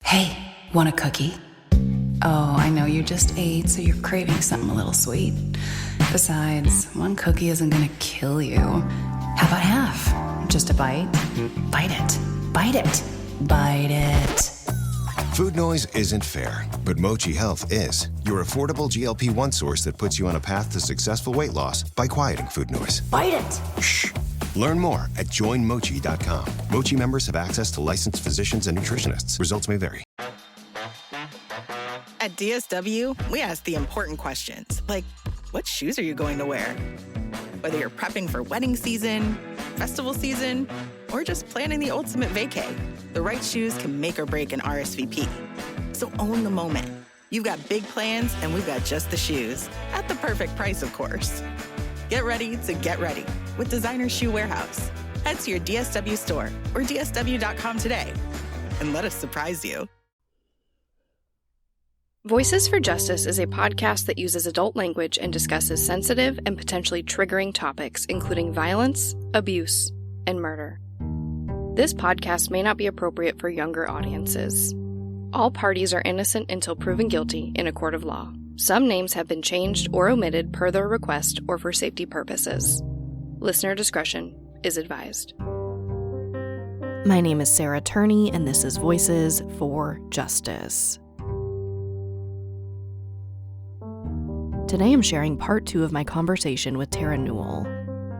Hey, want a cookie? Oh, I know you just ate, so you're craving something a little sweet. Besides, one cookie isn't gonna kill you. How about half? Just a bite? Bite it. Bite it. Bite it. Food noise isn't fair, but Mochi Health is. Your affordable GLP-1 source that puts you on a path to successful weight loss by quieting food noise. Bite it. Shh. Learn more at joinmochi.com. Mochi members have access to licensed physicians and nutritionists. Results may vary. At DSW, we ask the important questions, like, what shoes are you going to wear? Whether you're prepping for wedding season, festival season, or just planning the ultimate vacay, the right shoes can make or break an RSVP. So own the moment. You've got big plans, and we've got just the shoes. At the perfect price, of course. Get ready to get ready with Designer Shoe Warehouse. Head to your DSW store or dsw.com today and let us surprise you. Voices for Justice is a podcast that uses adult language and discusses sensitive and potentially triggering topics, including violence, abuse, and murder. This podcast may not be appropriate for younger audiences. All parties are innocent until proven guilty in a court of law. Some names have been changed or omitted per their request or for safety purposes. Listener discretion is advised. My name is Sarah Turney, and this is Voices for Justice. Today I'm sharing part 2 of my conversation with Terra Newell.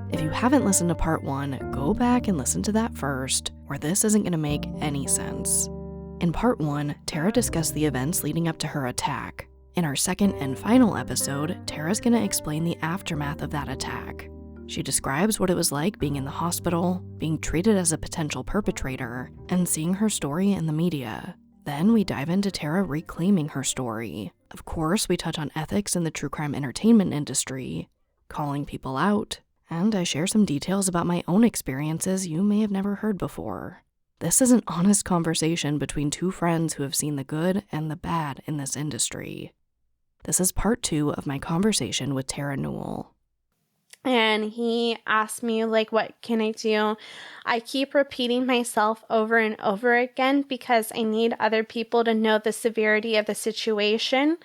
If you haven't listened to part 1, go back and listen to that first, or this isn't going to make any sense. In part 1, Terra discussed the events leading up to her attack. In our second and final episode, Terra's going to explain the aftermath of that attack. She describes what it was like being in the hospital, being treated as a potential perpetrator, and seeing her story in the media. Then we dive into Terra reclaiming her story. Of course, we touch on ethics in the true crime entertainment industry, calling people out, and I share some details about my own experiences you may have never heard before. This is an honest conversation between two friends who have seen the good and the bad in this industry. This is part 2 of my conversation with Terra Newell. And he asked me, like, what can I do? I keep repeating myself over and over again because I need other people to know the severity of the situation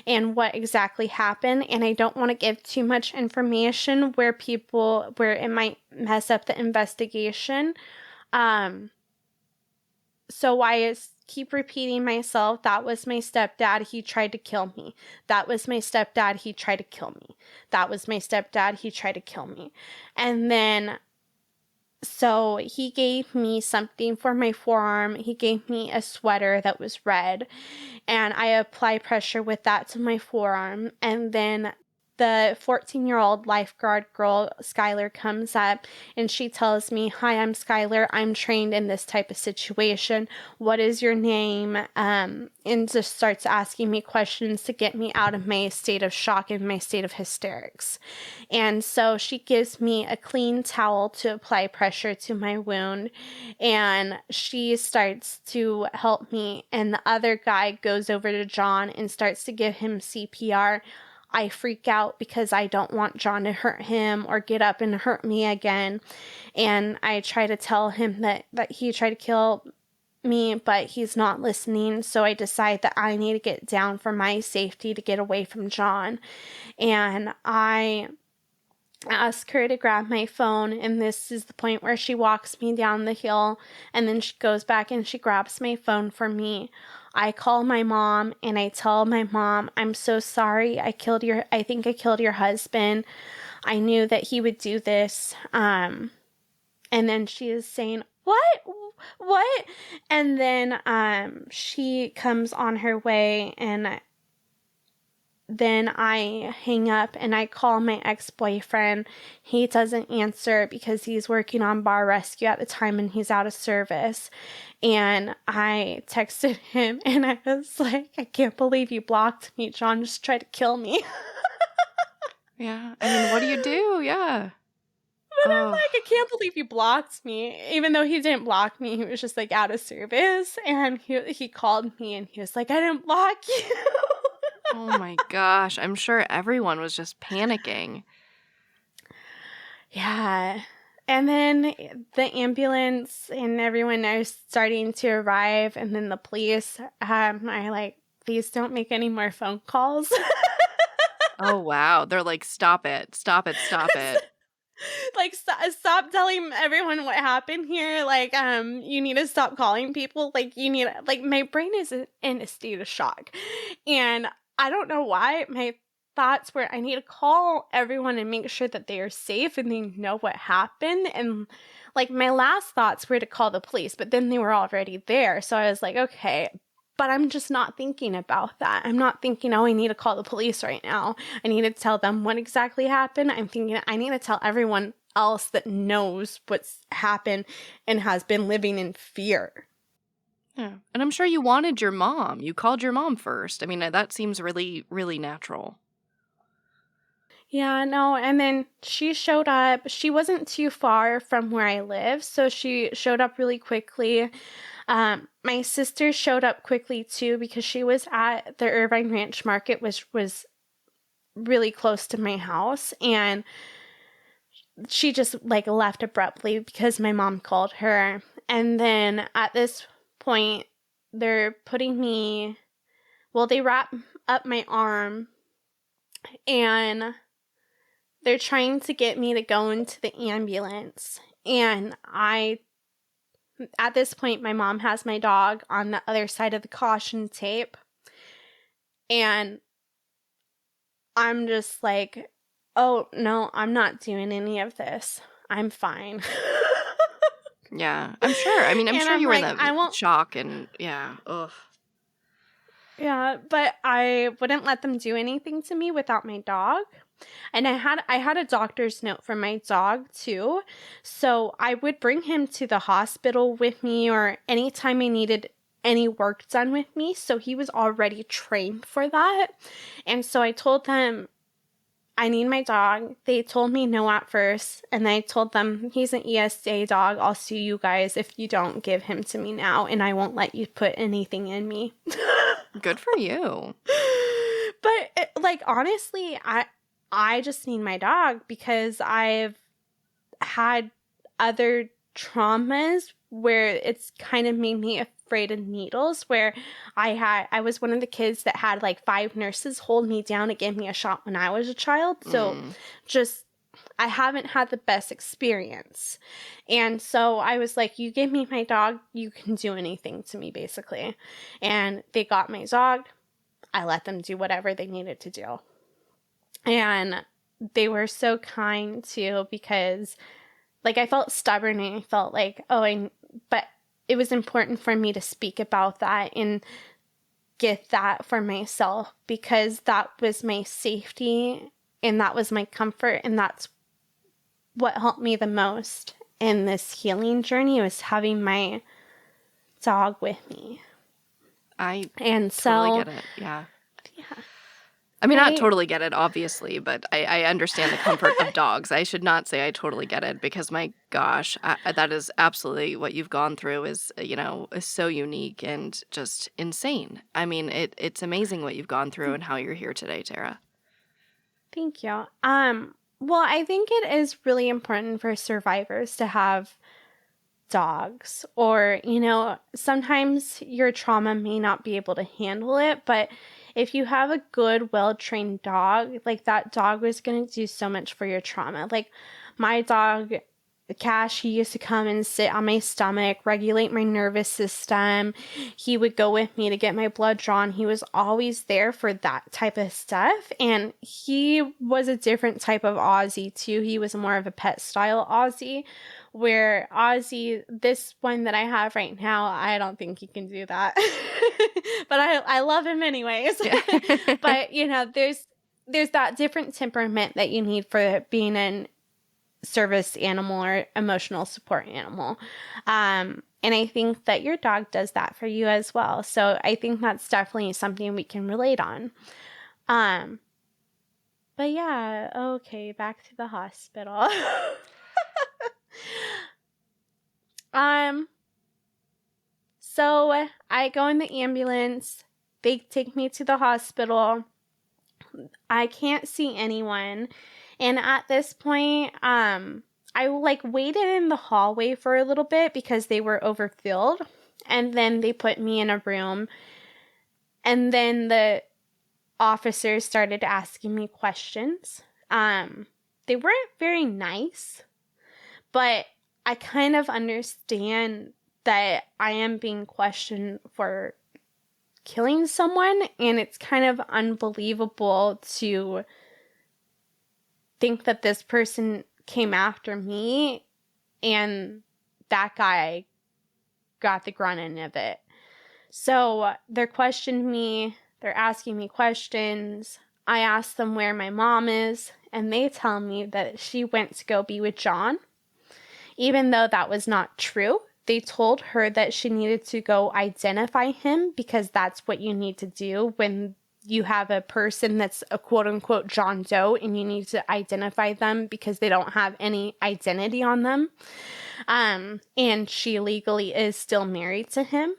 and what exactly happened. And I don't want to give too much information where it might mess up the investigation. So I keep repeating myself, that was my stepdad, he tried to kill me. That was my stepdad, he tried to kill me. That was my stepdad, he tried to kill me. And then, so he gave me something for my forearm. He gave me a sweater that was red. And I apply pressure with that to my forearm. And then the 14-year-old lifeguard girl, Skylar, comes up and she tells me, "Hi, I'm Skylar. I'm trained in this type of situation. What is your name?" And just starts asking me questions to get me out of my state of shock and my state of hysterics. And so she gives me a clean towel to apply pressure to my wound, and she starts to help me. And the other guy goes over to John and starts to give him CPR. I freak out because I don't want John to hurt him or get up and hurt me again. And I try to tell him that he tried to kill me, but he's not listening. So I decide that I need to get down for my safety to get away from John. And I ask her to grab my phone, and this is the point where she walks me down the hill, and then she goes back and she grabs my phone for me. I call my mom and I tell my mom, "I'm so sorry. I think I killed your husband. I knew that he would do this." And then she is saying, What? And then she comes on her way, and then I hang up and I call my ex-boyfriend. He doesn't answer because he's working on bar rescue at the time and he's out of service. And I texted him and I was like, "I can't believe you blocked me. John just tried to kill me." Yeah, I mean, what do you do? Yeah. But I'm like, "I can't believe you blocked me." Even though he didn't block me, he was just like out of service. And he called me and he was like, "I didn't block you." Oh my gosh, I'm sure everyone was just panicking. Yeah. And then the ambulance and everyone are starting to arrive. And then the police are like, please don't make any more phone calls. Oh, wow. They're like, stop it. Stop it. Stop it. Like, stop telling everyone what happened here. Like, you need to stop calling people. Like, my brain is in a state of shock. And I don't know why my thoughts were, I need to call everyone and make sure that they are safe and they know what happened. And like, my last thoughts were to call the police, but then they were already there. So I was like, okay, but I'm just not thinking about that. I'm not thinking, oh, I need to call the police right now. I need to tell them what exactly happened. I'm thinking I need to tell everyone else that knows what's happened and has been living in fear. Yeah. And I'm sure you wanted your mom. You called your mom first. I mean, that seems really, really natural. Yeah, no, and then she showed up. She wasn't too far from where I live, so she showed up really quickly. My sister showed up quickly too because she was at the Irvine Ranch Market, which was really close to my house, and she just like left abruptly because my mom called her. And then at this point, they're putting me, well, they wrap up my arm and they're trying to get me to go into the ambulance. And at this point, my mom has my dog on the other side of the caution tape. And I'm just like, oh, no, I'm not doing any of this. I'm fine. Yeah, I'm sure. I mean, I'm sure you were in that shock and yeah, ugh. Yeah, but I wouldn't let them do anything to me without my dog. And I had a doctor's note for my dog too. So I would bring him to the hospital with me or anytime I needed any work done with me. So he was already trained for that. And so I told them, I need my dog. They told me no at first. And I told them, he's an ESA dog. I'll sue you guys if you don't give him to me now. And I won't let you put anything in me. Good for you. But like, honestly, I just need my dog because I've had other traumas where it's kind of made me afraid of needles, where I was one of the kids that had like 5 nurses hold me down to give me a shot when I was a child. So just, I haven't had the best experience. And so I was like, you give me my dog, you can do anything to me, basically. And they got my dog. I let them do whatever they needed to do. And they were so kind too, because like I felt stubborn and I felt like, but it was important for me to speak about that and get that for myself because that was my safety and that was my comfort and that's what helped me the most in this healing journey was having my dog with me. I totally get it. Yeah. I mean, not totally get it, obviously, but I understand the comfort of dogs. I should not say I totally get it because, my gosh, that is absolutely what you've gone through is so unique and just insane. I mean, it's amazing what you've gone through and how you're here today, Terra. Thank you. Well, I think it is really important for survivors to have dogs or, sometimes your trauma may not be able to handle it, but if you have a good, well-trained dog, like that dog was going to do so much for your trauma. Like my dog, Cash, he used to come and sit on my stomach, regulate my nervous system. He would go with me to get my blood drawn. He was always there for that type of stuff. And he was a different type of Aussie too. He was more of a pet style Aussie, where Aussie, this one that I have right now, I don't think he can do that. But I love him anyways. Yeah. But, there's that different temperament that you need for being an service animal or emotional support animal. And I think that your dog does that for you as well. So I think that's definitely something we can relate on. But yeah, okay, back to the hospital. So I go in the ambulance. They take me to the hospital. I can't see anyone. And at this point, I I like waited in the hallway for a little bit because they were overfilled. And then they put me in a room. And then the officers started asking me questions. They weren't very nice, but I kind of understand that I am being questioned for killing someone, and it's kind of unbelievable to think that this person came after me and that guy got the grunt end of it. So they're questioning me, they're asking me questions. I ask them where my mom is, and they tell me that she went to go be with John. Even though that was not true, they told her that she needed to go identify him because that's what you need to do when you have a person that's a quote-unquote John Doe and you need to identify them because they don't have any identity on them. And she legally is still married to him.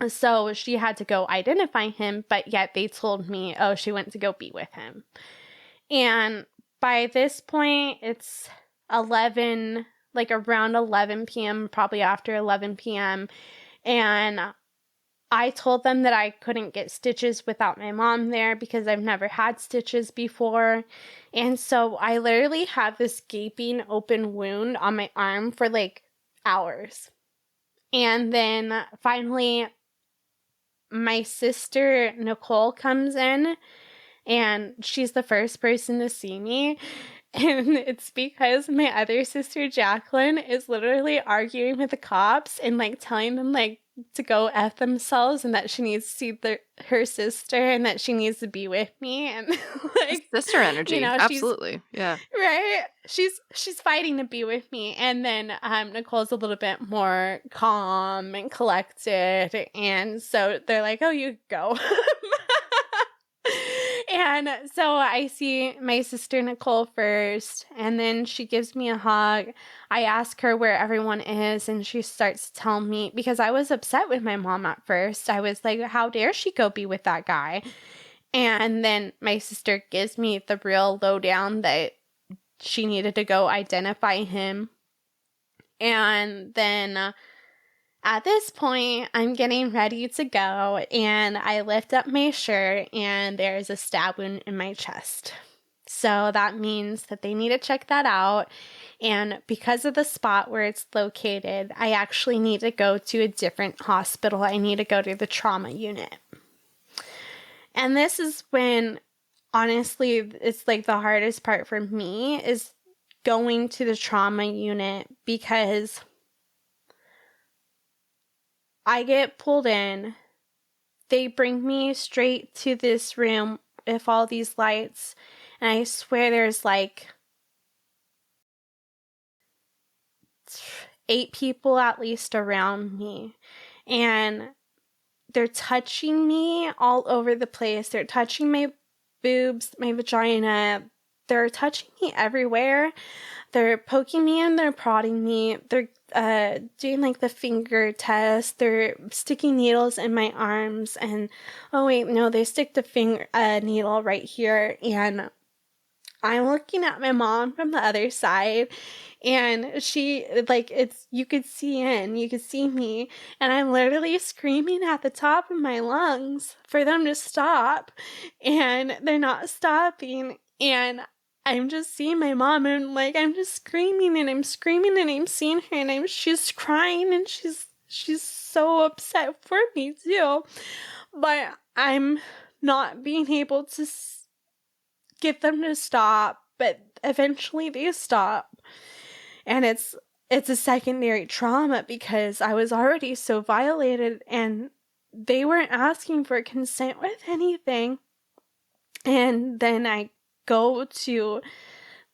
So she had to go identify him, but yet they told me, oh, she went to go be with him. And by this point, it's 11, like around 11 p.m., probably after 11 p.m. And I told them that I couldn't get stitches without my mom there because I've never had stitches before. And so I literally have this gaping open wound on my arm for like hours. And then finally, my sister Nicole comes in, and she's the first person to see me. And it's because my other sister Jacqueline is literally arguing with the cops and like telling them like to go F themselves and that she needs to see her sister and that she needs to be with me. And like Sister energy. you know, Absolutely. Yeah. right. She's fighting to be with me. And then Nicole's a little bit more calm and collected. And so they're like, oh, you go. And so I see my sister Nicole first, and then she gives me a hug. I ask her where everyone is, and she starts to tell me, because I was upset with my mom at first. I was like, how dare she go be with that guy? And then my sister gives me the real lowdown that she needed to go identify him. And then at this point, I'm getting ready to go, and I lift up my shirt, and there's a stab wound in my chest. So that means that they need to check that out, and because of the spot where it's located, I actually need to go to a different hospital. I need to go to the trauma unit. And this is when, honestly, it's like the hardest part for me is going to the trauma unit, because I get pulled in, they bring me straight to this room with all these lights, and I swear there's like 8 people at least around me, and they're touching me all over the place. They're touching my boobs, my vagina, they're touching me everywhere. They're poking me and they're prodding me. They're doing like the finger test. They're sticking needles in my arms, and oh wait, no, they stick the finger needle right here, and I'm looking at my mom from the other side, and she like you could see me, and I'm literally screaming at the top of my lungs for them to stop, and they're not stopping, and I'm just seeing my mom, and like I'm just screaming and I'm seeing her, and she's crying, and she's so upset for me too, but I'm not being able to get them to stop. But eventually they stop, and it's a secondary trauma because I was already so violated, and they weren't asking for consent with anything. And then I go to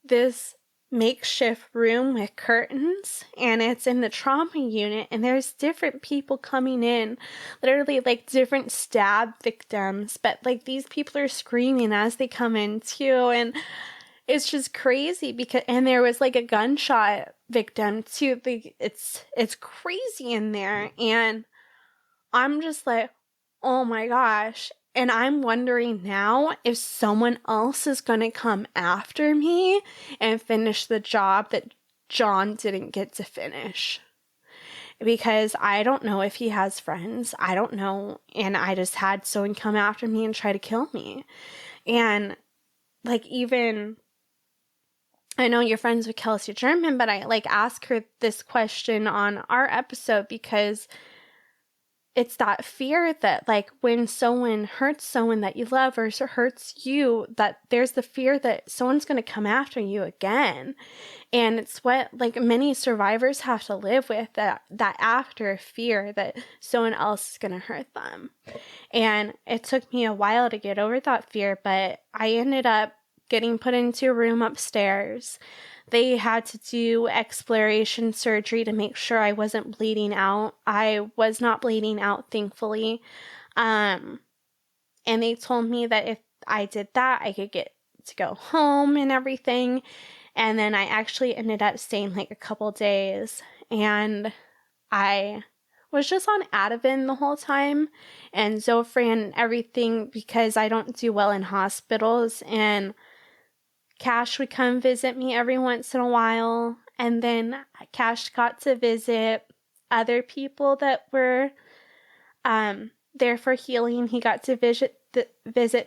this makeshift room with curtains, and it's in the trauma unit, and there's different people coming in, literally like different stab victims, but like these people are screaming as they come in too, and it's just crazy and there was like a gunshot victim too. It's crazy in there, and I'm just like, oh my gosh. And I'm wondering now if someone else is going to come after me and finish the job that John didn't get to finish. Because I don't know if he has friends. I don't know. And I just had someone come after me and try to kill me. And like, even, I know you're friends with Kelsey German, but I like ask her this question on our episode because it's that fear that like when someone hurts someone that you love or hurts you, that there's the fear that someone's going to come after you again. And it's what like many survivors have to live with, that after fear that someone else is going to hurt them. And it took me a while to get over that fear, but I ended up getting put into a room upstairs. They had to do exploration surgery to make sure I wasn't bleeding out. I was not bleeding out, thankfully. And they told me that if I did that, I could get to go home and everything. And then I actually ended up staying like a couple days. And I was just on Ativan the whole time and Zofran and everything because I don't do well in hospitals. And Cash would come visit me every once in a while, and then Cash got to visit other people that were there for healing. He got to visit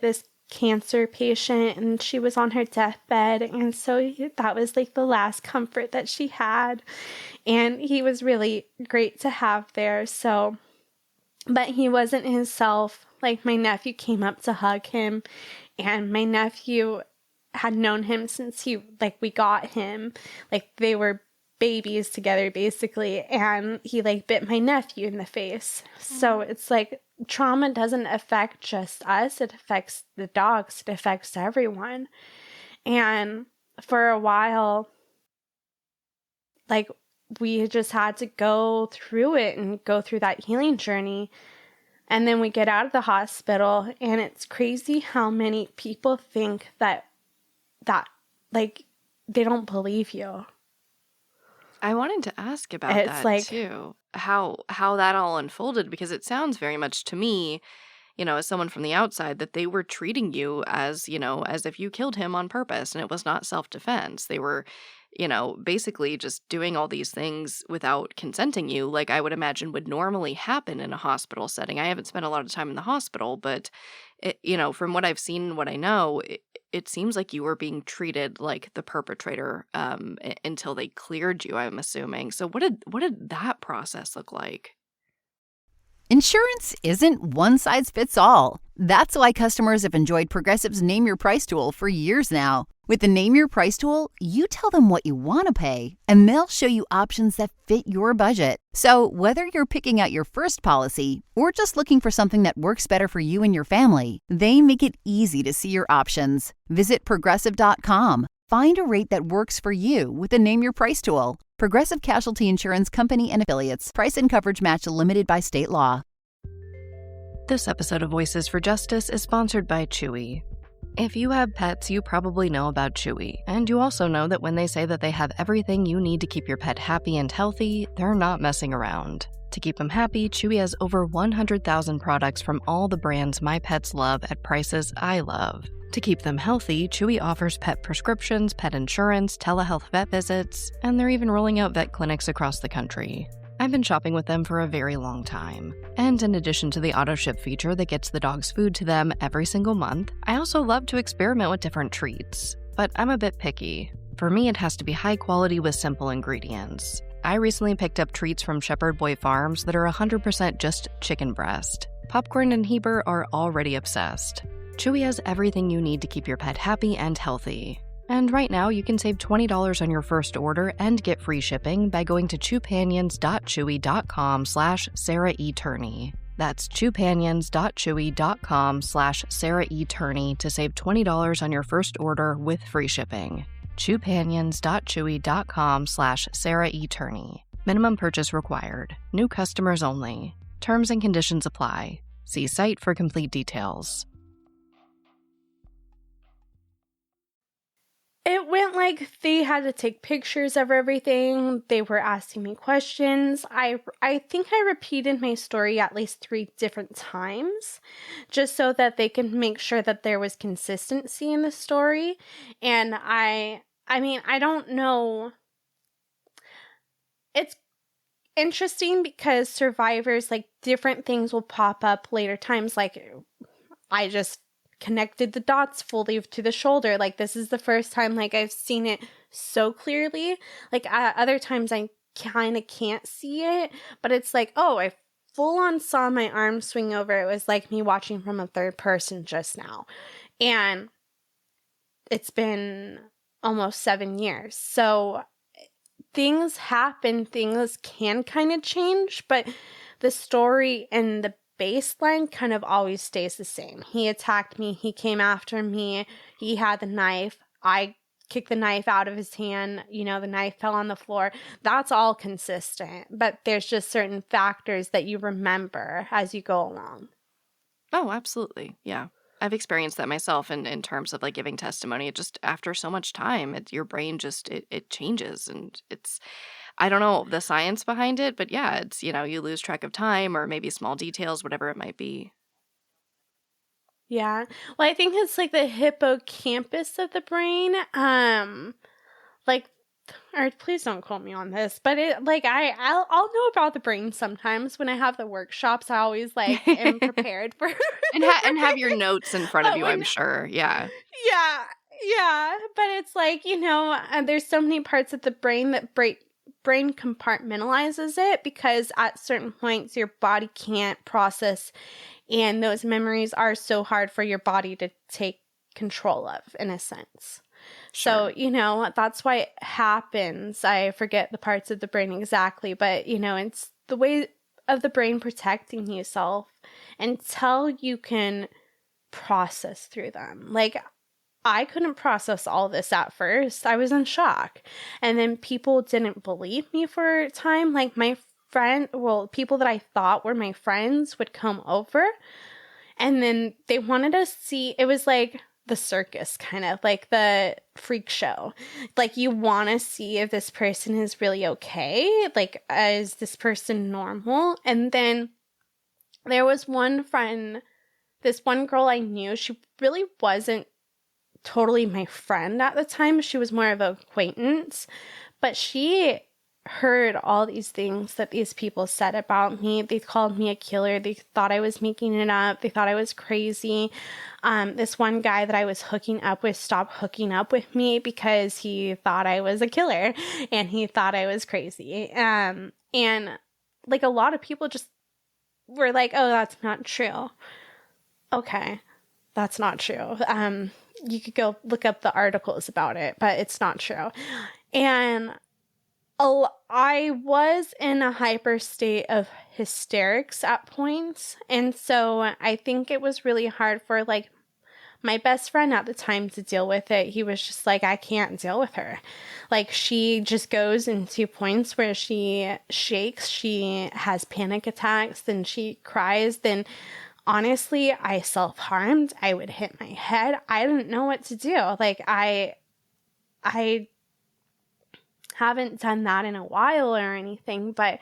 this cancer patient, and she was on her deathbed, and so that was like the last comfort that she had, and he was really great to have there. So, but he wasn't himself. Like, my nephew came up to hug him, and my nephew had known him since we got him, like they were babies together basically, and he like bit my nephew in the face. So it's like trauma doesn't affect just us, it affects the dogs, it affects everyone. And for a while, like, we just had to go through it and go through that healing journey. And then we get out of the hospital, and it's crazy how many people think that like they don't believe you. I wanted to ask about It's that like, too. How that all unfolded, because it sounds very much to me, as someone from the outside, that they were treating you as, as if you killed him on purpose and it was not self-defense. They were, basically just doing all these things without consenting you, like I would imagine would normally happen in a hospital setting. I haven't spent a lot of time in the hospital, but from what I've seen and what I know, it seems like you were being treated like the perpetrator until they cleared you, I'm assuming. So what did that process look like? Insurance isn't one size fits all. That's why customers have enjoyed Progressive's Name Your Price tool for years now. With the Name Your Price tool, you tell them what you want to pay, and they'll show you options that fit your budget. So whether you're picking out your first policy or just looking for something that works better for you and your family, they make it easy to see your options. Visit Progressive.com. Find a rate that works for you with the Name Your Price tool. Progressive Casualty Insurance Company and Affiliates. Price and coverage match limited by state law. This episode of Voices for Justice is sponsored by Chewy. If you have pets, you probably know about Chewy, and you also know that when they say that they have everything you need to keep your pet happy and healthy, they're not messing around. To keep them happy, Chewy has over 100,000 products from all the brands my pets love at prices I love. To keep them healthy, Chewy offers pet prescriptions, pet insurance, telehealth vet visits, and they're even rolling out vet clinics across the country. I've been shopping with them for a very long time. And in addition to the auto-ship feature that gets the dog's food to them every single month, I also love to experiment with different treats. But I'm a bit picky. For me, it has to be high quality with simple ingredients. I recently picked up treats from Shepherd Boy Farms that are 100% just chicken breast. Popcorn and Heber are already obsessed. Chewy has everything you need to keep your pet happy and healthy. And right now, you can save $20 on your first order and get free shipping by going to chewpanions.chewy.com/Sarah E. Turney. That's chewpanions.chewy.com/Sarah E. Turney to save $20 on your first order with free shipping. chewpanions.chewy.com/Sarah E. Turney. Minimum purchase required. New customers only. Terms and conditions apply. See site for complete details. it went like they had to take pictures of everything. They were asking me questions. I think I repeated my story at least 3 different times just so that they can make sure that there was consistency in the story. And I mean, I don't know it's interesting because survivors, like, different things will pop up later times. Like, I just connected the dots fully to the shoulder. Like, this is the first time, like, I've seen it so clearly. Like, other times I kind of can't see it, but it's like, oh, I full on saw my arm swing over. It was like me watching from a third person just now. And it's been almost 7 years. So things happen, things can kind of change, but the story and the baseline kind of always stays the same. He attacked me, he came after me, he had the knife, I kicked the knife out of his hand, you know, the knife fell on the floor. That's all consistent, but there's just certain factors that you remember as you go along. Oh, absolutely. Yeah. I've experienced that myself in terms of like giving testimony. It just, after so much time, your brain just, it changes, and it's, I don't know the science behind it, but yeah, it's, you know, you lose track of time or maybe small details, whatever it might be. Yeah. Well, I think it's like the hippocampus of the brain. Like, or please don't quote me on this, but it, like, I'll know about the brain sometimes when I have the workshops. I always like am prepared for And have your notes in front of But you, I'm sure. Yeah. yeah, yeah. But it's like, you know, there's so many parts of the brain that brain compartmentalizes it because at certain points your body can't process, and those memories are so hard for your body to take control of, in a sense. So, Sure. you know, that's why it happens. I forget the parts of the brain exactly, but, you know, it's the way of the brain protecting yourself until you can process through them. Like, I couldn't process all this at first. I was in shock. And then people didn't believe me for a time. Like, my people that I thought were my friends would come over, and then they wanted to see, it was like the circus, kind of like the freak show. Like, you want to see if this person is really okay. Like, is this person normal? And then there was one friend, this one girl I knew, she really wasn't totally my friend at the time. She was more of an acquaintance, but she heard all these things that these people said about me. They called me a killer. They thought I was making it up. They thought I was crazy. This one guy that I was hooking up with stopped hooking up with me because he thought I was a killer and he thought I was crazy. And like, a lot of people just were like, oh, that's not true. Okay, that's not true. You could go look up the articles about it, but it's not true. And I was in a hyper state of hysterics at points. And so I think it was really hard for, like, my best friend at the time to deal with it. He was just like, I can't deal with her. Like, she just goes into points where she shakes, she has panic attacks, then she cries, then honestly, I self-harmed. I would hit my head. I didn't know what to do. Like, I haven't done that in a while or anything, but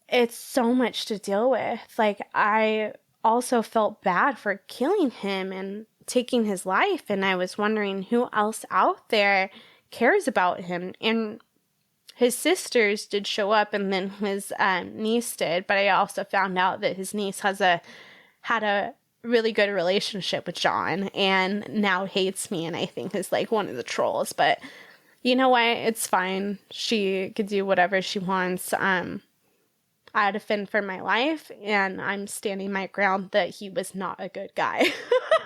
it's so much to deal with. Like, I also felt bad for killing him and taking his life, and I was wondering who else out there cares about him. And his sisters did show up, and then his niece did, but I also found out that his niece had a really good relationship with John and now hates me, and I think is like one of the trolls. But you know what? It's fine. She could do whatever she wants. I had to fend for my life, and I'm standing my ground that he was not a good guy.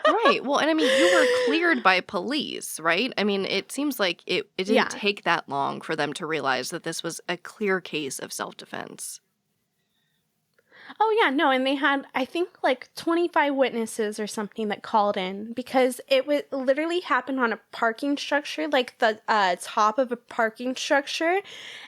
Right. Well, and I mean, you were cleared by police, right? I mean, it seems like it didn't take that long for them to realize that this was a clear case of self-defense. Oh, yeah, no, and they had, I think, like 25 witnesses or something that called in because it would literally happen on a parking structure, like the top of a parking structure,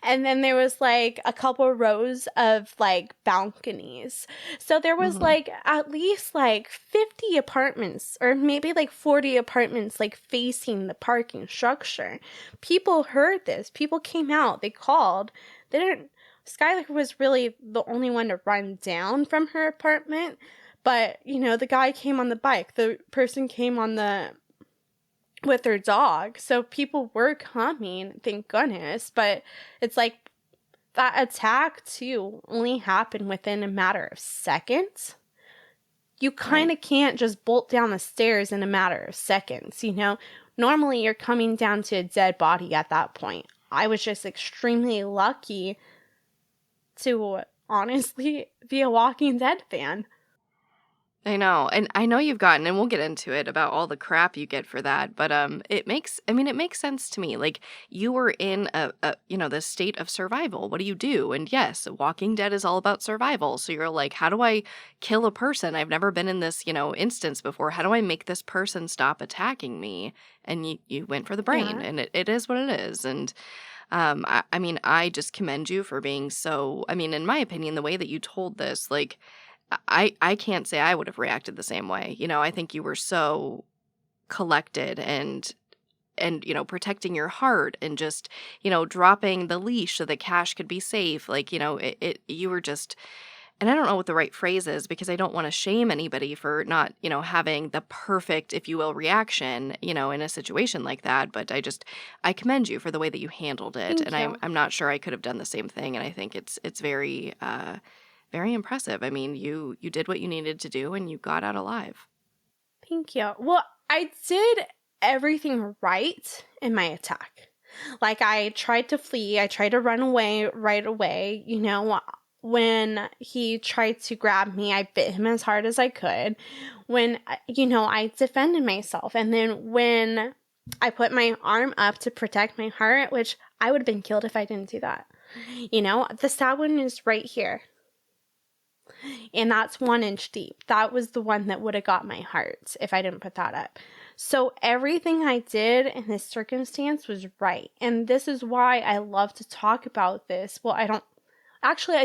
and then there was like a couple rows of like balconies. So there was like at least like 50 apartments or maybe like 40 apartments like facing the parking structure. People heard this. People came out. They called. They didn't. Skylar was really the only one to run down from her apartment, but, you know, the guy came on the bike. The person came on the with their dog. So people were coming, thank goodness. But it's like that attack too only happened within a matter of seconds. You kind of can't just bolt down the stairs in a matter of seconds, you know? Normally you're coming down to a dead body at that point. I was just extremely lucky to honestly be a Walking Dead fan. I know. And I know you've gotten, and we'll get into it about all the crap you get for that, but it makes sense to me. Like, you were in this state of survival. What do you do? And yes, Walking Dead is all about survival. So you're like, how do I kill a person? I've never been in this, instance before. How do I make this person stop attacking me? And you went for the brain, and it is what it is. And I just commend you for being so, in my opinion, the way that you told this, like, I can't say I would have reacted the same way. I think you were so collected and protecting your heart and just, dropping the leash so that Cash could be safe. Like, you were just, and I don't know what the right phrase is because I don't want to shame anybody for not, having the perfect, if you will, reaction, in a situation like that. But I commend you for the way that you handled it. Thank you. I'm not sure I could have done the same thing. And I think it's very, very impressive. You did what you needed to do and you got out alive. Thank you. Well, I did everything right in my attack. Like, I tried to flee. I tried to run away right away. When he tried to grab me, I bit him as hard as I could. When, I defended myself. And then when I put my arm up to protect my heart, which I would have been killed if I didn't do that. The stab wound is right here. And that's 1 inch deep. That was the one that would have got my heart if I didn't put that up. So everything I did in this circumstance was right. And this is why I love to talk about this. Well, I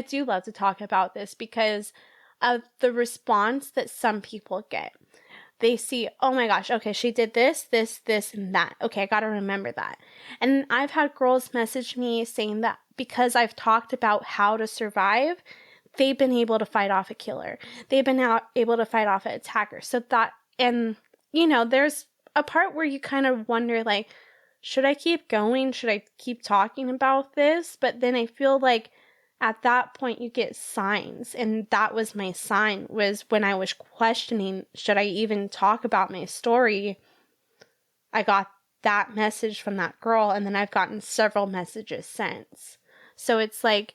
do love to talk about this because of the response that some people get. They see, oh my gosh, okay, she did this, and that. Okay, I got to remember that. And I've had girls message me saying that because I've talked about how to survive, they've been able to fight off a killer. They've been able to fight off an attacker. So that, and, there's a part where you kind of wonder, like, should I keep going? Should I keep talking about this? But then I feel like at that point you get signs. And that was my sign, was when I was questioning, should I even talk about my story? I got that message from that girl, and then I've gotten several messages since. So it's like,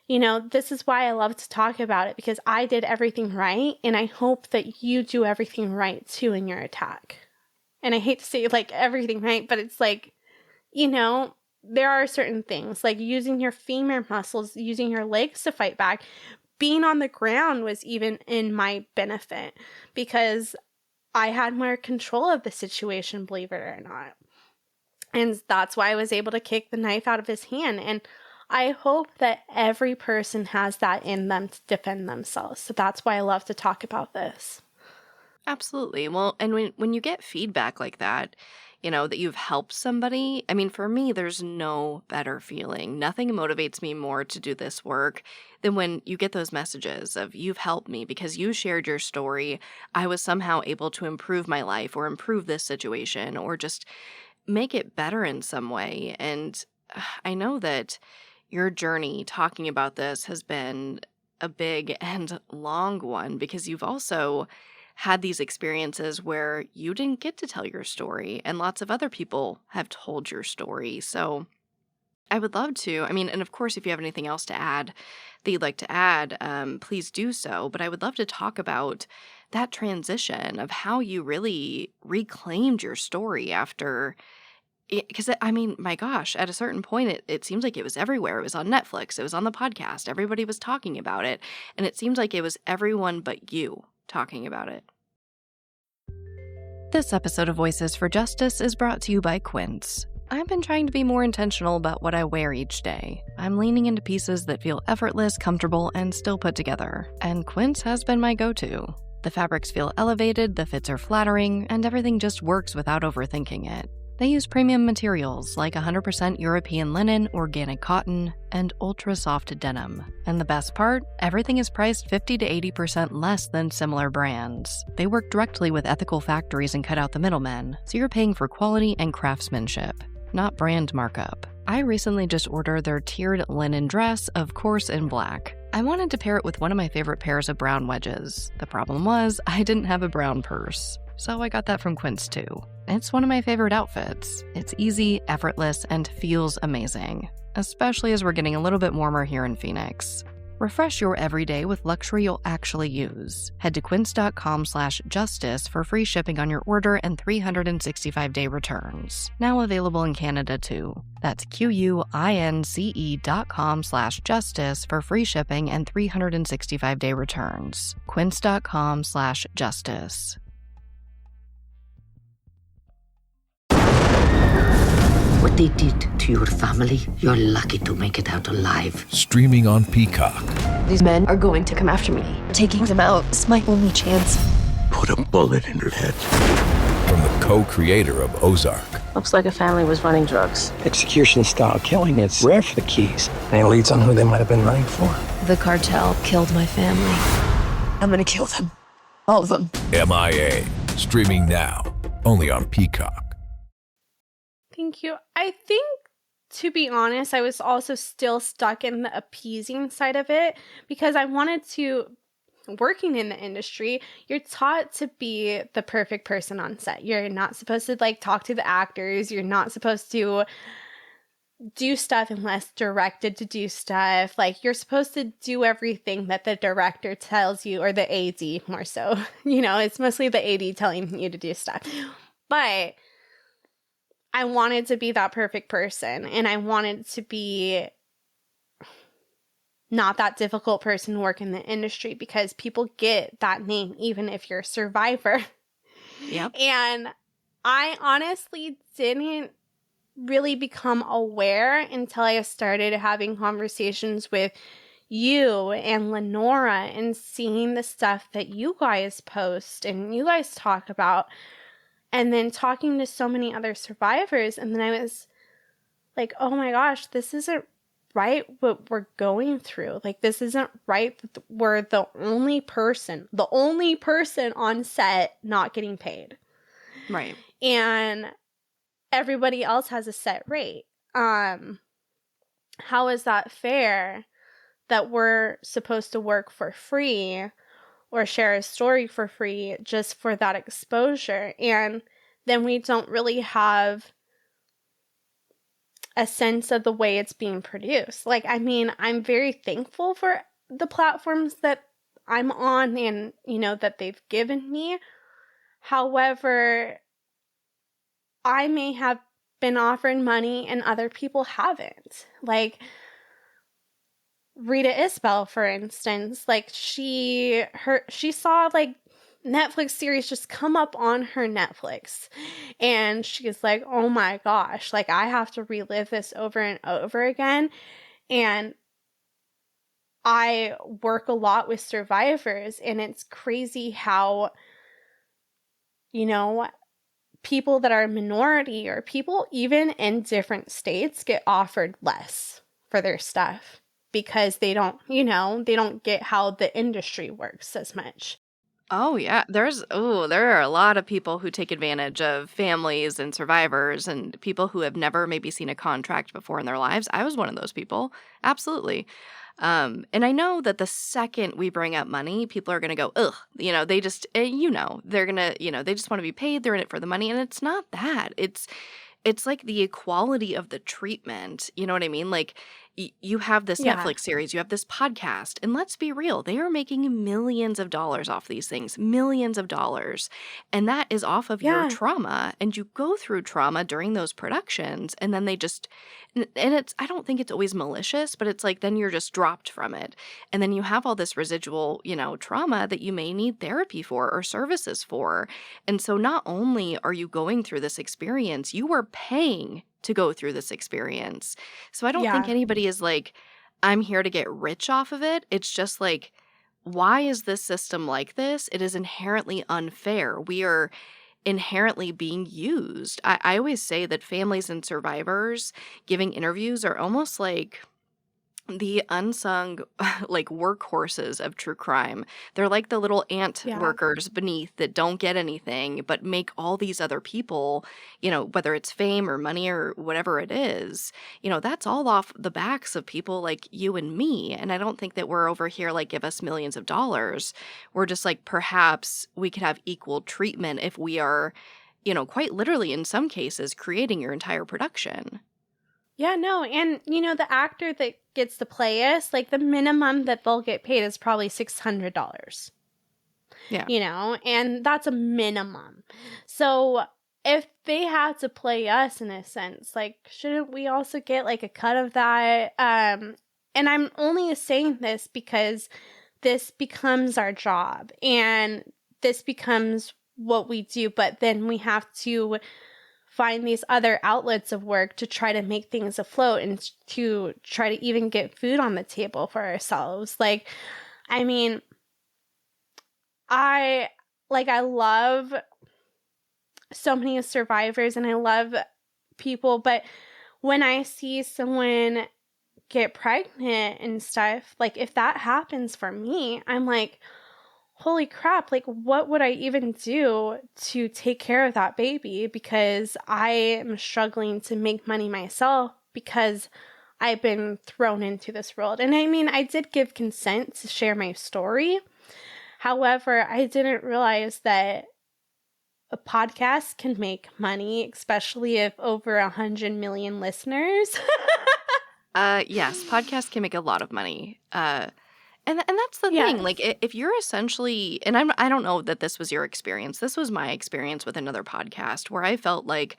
this is why I love to talk about it, because I did everything right, and I hope that you do everything right, too, in your attack. And I hate to say, like, everything right, but it's like, there are certain things, like using your femur muscles, using your legs to fight back. Being on the ground was even in my benefit, because I had more control of the situation, believe it or not. And that's why I was able to kick the knife out of his hand. And I hope that every person has that in them to defend themselves. So that's why I love to talk about this. Absolutely. Well, and when you get feedback like that, that you've helped somebody, for me, there's no better feeling. Nothing motivates me more to do this work than when you get those messages of, you've helped me because you shared your story. I was somehow able to improve my life or improve this situation or just make it better in some way. And I know that your journey talking about this has been a big and long one, because you've also had these experiences where you didn't get to tell your story and lots of other people have told your story. So I would love to, and of course, if you have anything else to add that you'd like to add, please do so. But I would love to talk about that transition of how you really reclaimed your story after. Because, my gosh, at a certain point, it seems like it was everywhere. It was on Netflix. It was on the podcast. Everybody was talking about it. And it seemed like it was everyone but you talking about it. This episode of Voices for Justice is brought to you by Quince. I've been trying to be more intentional about what I wear each day. I'm leaning into pieces that feel effortless, comfortable, and still put together. And Quince has been my go-to. The fabrics feel elevated, the fits are flattering, and everything just works without overthinking it. They use premium materials like 100% European linen, organic cotton, and ultra-soft denim. And the best part? Everything is priced 50 to 80% less than similar brands. They work directly with ethical factories and cut out the middlemen, so you're paying for quality and craftsmanship, not brand markup. I recently just ordered their tiered linen dress, of course in black. I wanted to pair it with one of my favorite pairs of brown wedges. The problem was, I didn't have a brown purse. So I got that from Quince too. It's one of my favorite outfits. It's easy, effortless, and feels amazing, especially as we're getting a little bit warmer here in Phoenix. Refresh your everyday with luxury you'll actually use. Head to quince.com/justice for free shipping on your order and 365-day returns. Now available in Canada too. That's QUINCE.com/justice for free shipping and 365-day returns. Quince.com/justice. What they did to your family, you're lucky to make it out alive. Streaming on Peacock. These men are going to come after me. Taking them out is my only chance. Put a bullet in her head. From the co-creator of Ozark. Looks like a family was running drugs. Execution-style killing, it's rare for the Keys. Any leads on who they might have been running for? The cartel killed my family. I'm gonna kill them. All of them. MIA. Streaming now. Only on Peacock. Thank you. I think, to be honest, I was also still stuck in the appeasing side of it because I wanted to, working in the industry, you're taught to be the perfect person on set. You're not supposed to talk to the actors. You're not supposed to do stuff unless directed to do stuff. You're supposed to do everything that the director tells you, or the AD more so. It's mostly the AD telling you to do stuff. But I wanted to be that perfect person, and I wanted to be not that difficult person to work in the industry because people get that name even if you're a survivor. Yep. And I honestly didn't really become aware until I started having conversations with you and Lenora and seeing the stuff that you guys post and you guys talk about. And then talking to so many other survivors, and then I was like, oh my gosh, this isn't right what we're going through. This isn't right that we're the only person on set not getting paid. Right. And everybody else has a set rate. How is that fair that we're supposed to work for free or share a story for free just for that exposure? And then we don't really have a sense of the way it's being produced. I'm very thankful for the platforms that I'm on and, that they've given me. However, I may have been offered money and other people haven't. Rita Isbell, for instance, she saw Netflix series just come up on her Netflix, and she's like, oh my gosh, I have to relive this over and over again. And I work a lot with survivors, and it's crazy how, people that are a minority or people even in different states get offered less for their stuff. Because they don't get how the industry works as much. Oh, yeah. There are a lot of people who take advantage of families and survivors and people who have never maybe seen a contract before in their lives. I was one of those people. Absolutely. And I know that the second we bring up money, people are going to go, ugh, they just, they're going to, they just want to be paid. They're in it for the money. And it's not that. It's the equality of the treatment. You know what I mean? You have this Netflix series, you have this podcast, and let's be real, they are making millions of dollars off these things, millions of dollars. And that is off of your trauma. And you go through trauma during those productions, and then they just, and I don't think it's always malicious, but it's then you're just dropped from it. And then you have all this residual, trauma that you may need therapy for or services for. And so not only are you going through this experience, you are paying to go through this experience. So I don't think anybody is I'm here to get rich off of it. It's just why is this system like this? It is inherently unfair. inherently being used. I always say that families and survivors giving interviews are almost like the unsung like workhorses of true crime. They're like the little ant Yeah. workers beneath that don't get anything but make all these other people, whether it's fame or money or whatever it is, that's all off the backs of people like you and me. And I don't think that we're over here like give us millions of dollars. We're just like perhaps we could have equal treatment if we are, quite literally in some cases creating your entire production. Yeah, no, and the actor that gets to play us, like the minimum that they'll get paid is probably $600. Yeah. And that's a minimum. So if they have to play us in a sense, like shouldn't we also get like a cut of that? And I'm only saying this because this becomes our job and this becomes what we do, but then we have to find these other outlets of work to try to make things afloat and to try to even get food on the table for ourselves. Like, I mean, I love so many survivors and I love people, but when I see someone get pregnant and stuff, like if that happens for me, I'm like, holy crap, like what would I even do to take care of that baby? Because I am struggling to make money myself because I've been thrown into this world. And I mean, I did give consent to share my story. However, I didn't realize that a podcast can make money, especially if over 100 million listeners. Yes, podcasts can make a lot of money. And that's the thing, like if you're essentially, and I don't know that this was your experience. This was my experience with another podcast where I felt like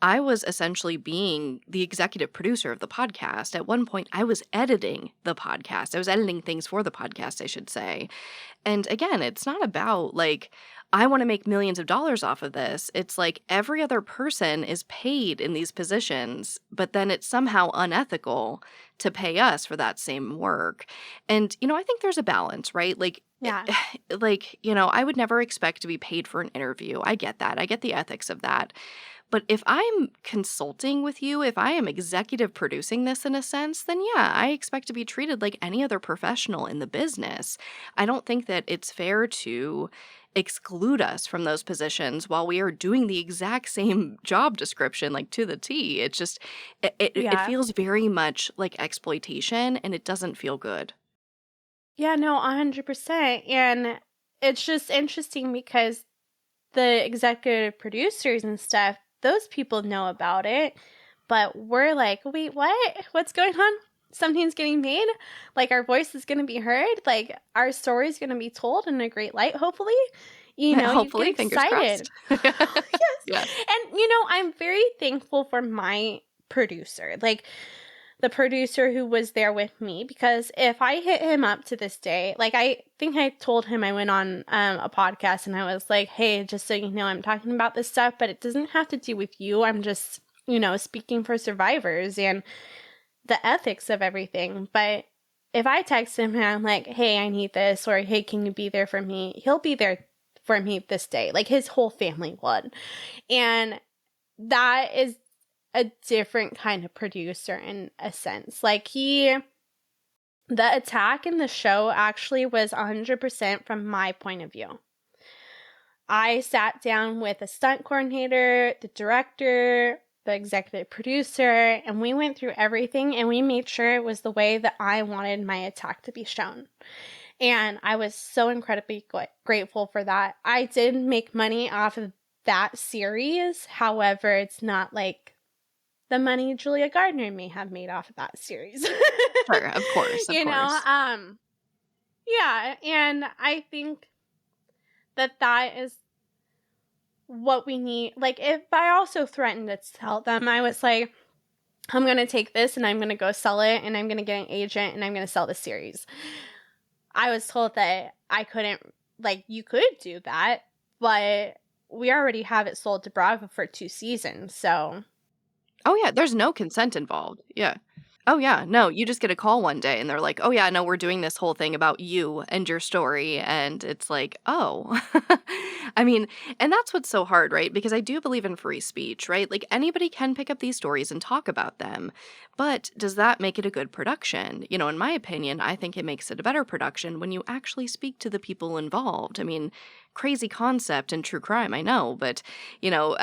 I was essentially being the executive producer of the podcast. At one point, I was editing the podcast. I was editing things for the podcast, I should say. And again, it's not about like, I want to make millions of dollars off of this. It's like every other person is paid in these positions, but then it's somehow unethical to pay us for that same work. And, I think there's a balance, right? Like, Yeah. I would never expect to be paid for an interview. I get that. I get the ethics of that. But if I'm consulting with you, if I am executive producing this in a sense, then yeah, I expect to be treated like any other professional in the business. I don't think that it's fair to exclude us from those positions while we are doing the exact same job description, like to the T. It's just, it feels very much like exploitation and it doesn't feel good. Yeah, no, 100%. And it's just interesting because the executive producers and stuff, those people know about it, but we're like, wait, what? What's going on? Something's getting made? Like our voice is going to be heard? Like our story is going to be told in a great light, hopefully? Hopefully, you get fingers excited. crossed. Yes. And, I'm very thankful for my producer. Like, the producer who was there with me, because if I hit him up to this day, like I think I told him I went on a podcast and I was like, hey, just so you know, I'm talking about this stuff, but it doesn't have to do with you. I'm just, speaking for survivors and the ethics of everything. But if I text him and I'm like, hey, I need this, or hey, can you be there for me? He'll be there for me this day. Like his whole family would. And that is a different kind of producer in a sense. Like the attack in the show actually was 100% from my point of view. I sat down with a stunt coordinator, the director, the executive producer, and we went through everything and we made sure it was the way that I wanted my attack to be shown. And I was so incredibly grateful for that. I did make money off of that series. However, it's not like the money Julia Gardner may have made off of that series. Sure, of course. Yeah, and I think that is what we need. Like, if I also threatened to tell them, I was like, I'm going to take this and I'm going to go sell it and I'm going to get an agent and I'm going to sell the series. I was told that I couldn't, like, you could do that, but we already have it sold to Bravo for 2 seasons, so... Oh, yeah, there's no consent involved. Yeah. Oh, yeah, no, you just get a call one day and they're like, oh, yeah, no, we're doing this whole thing about you and your story. And it's like, oh. I mean, and that's what's so hard, right? Because I do believe in free speech, right? Like anybody can pick up these stories and talk about them. But does that make it a good production? You know, in my opinion, I think it makes it a better production when you actually speak to the people involved. I mean, crazy concept in true crime, I know, but you know,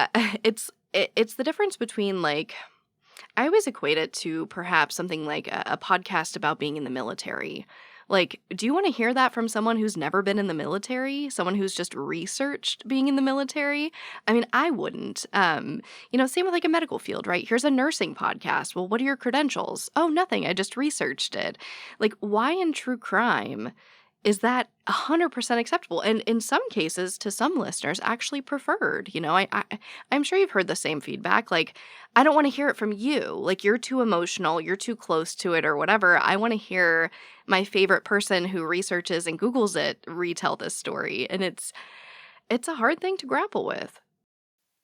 it's the difference between like I always equate it to perhaps something like a podcast about being in the military. Like, do you want to hear that from someone who's never been in the military? Someone who's just researched being in the military? I mean, I wouldn't. You know, same with like a medical field, right? Here's a nursing podcast. Well, what are your credentials? Oh, nothing. I just researched it. Like, why in true crime is that 100% acceptable? And in some cases, to some listeners, actually preferred. You know, I'm sure you've heard the same feedback. Like, I don't want to hear it from you. Like, you're too emotional, you're too close to it or whatever. I want to hear my favorite person who researches and Googles it retell this story. And it's a hard thing to grapple with.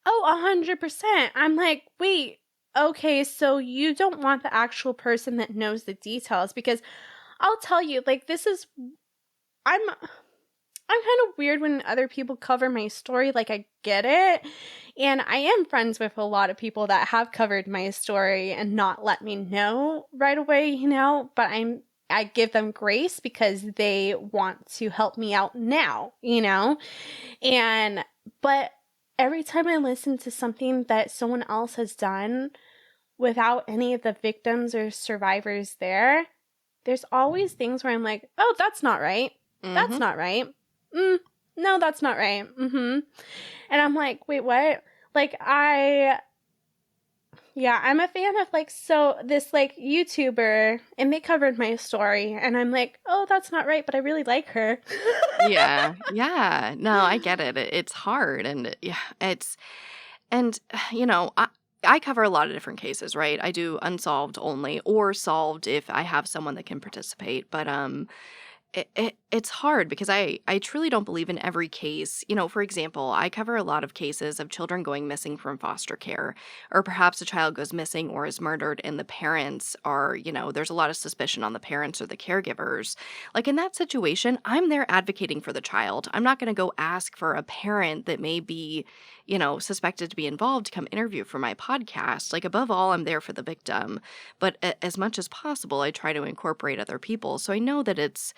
Oh, 100%. I'm like, wait, okay, so you don't want the actual person that knows the details, because I'll tell you, like, I'm kind of weird when other people cover my story. Like, I get it. And I am friends with a lot of people that have covered my story and not let me know right away, you know, but I give them grace because they want to help me out now, you know? But every time I listen to something that someone else has done without any of the victims or survivors there's always things where I'm like, oh, that's not right. That's not right. No, that's not right. And I'm like, wait, what? Like, I'm a fan of like, so this like YouTuber, and they covered my story, and I'm like, oh, that's not right, but I really like her. Yeah. No, I get it. It's hard. And yeah, you know, I cover a lot of different cases, right? I do unsolved only or solved if I have someone that can participate. But it's hard because I truly don't believe in every case. You know, for example, I cover a lot of cases of children going missing from foster care, or perhaps a child goes missing or is murdered and the parents are, you know, there's a lot of suspicion on the parents or the caregivers. Like in that situation, I'm there advocating for the child. I'm not going to go ask for a parent that may be, you know, suspected to be involved to come interview for my podcast. Like above all, I'm there for the victim. But as much as possible, I try to incorporate other people. So I know that it's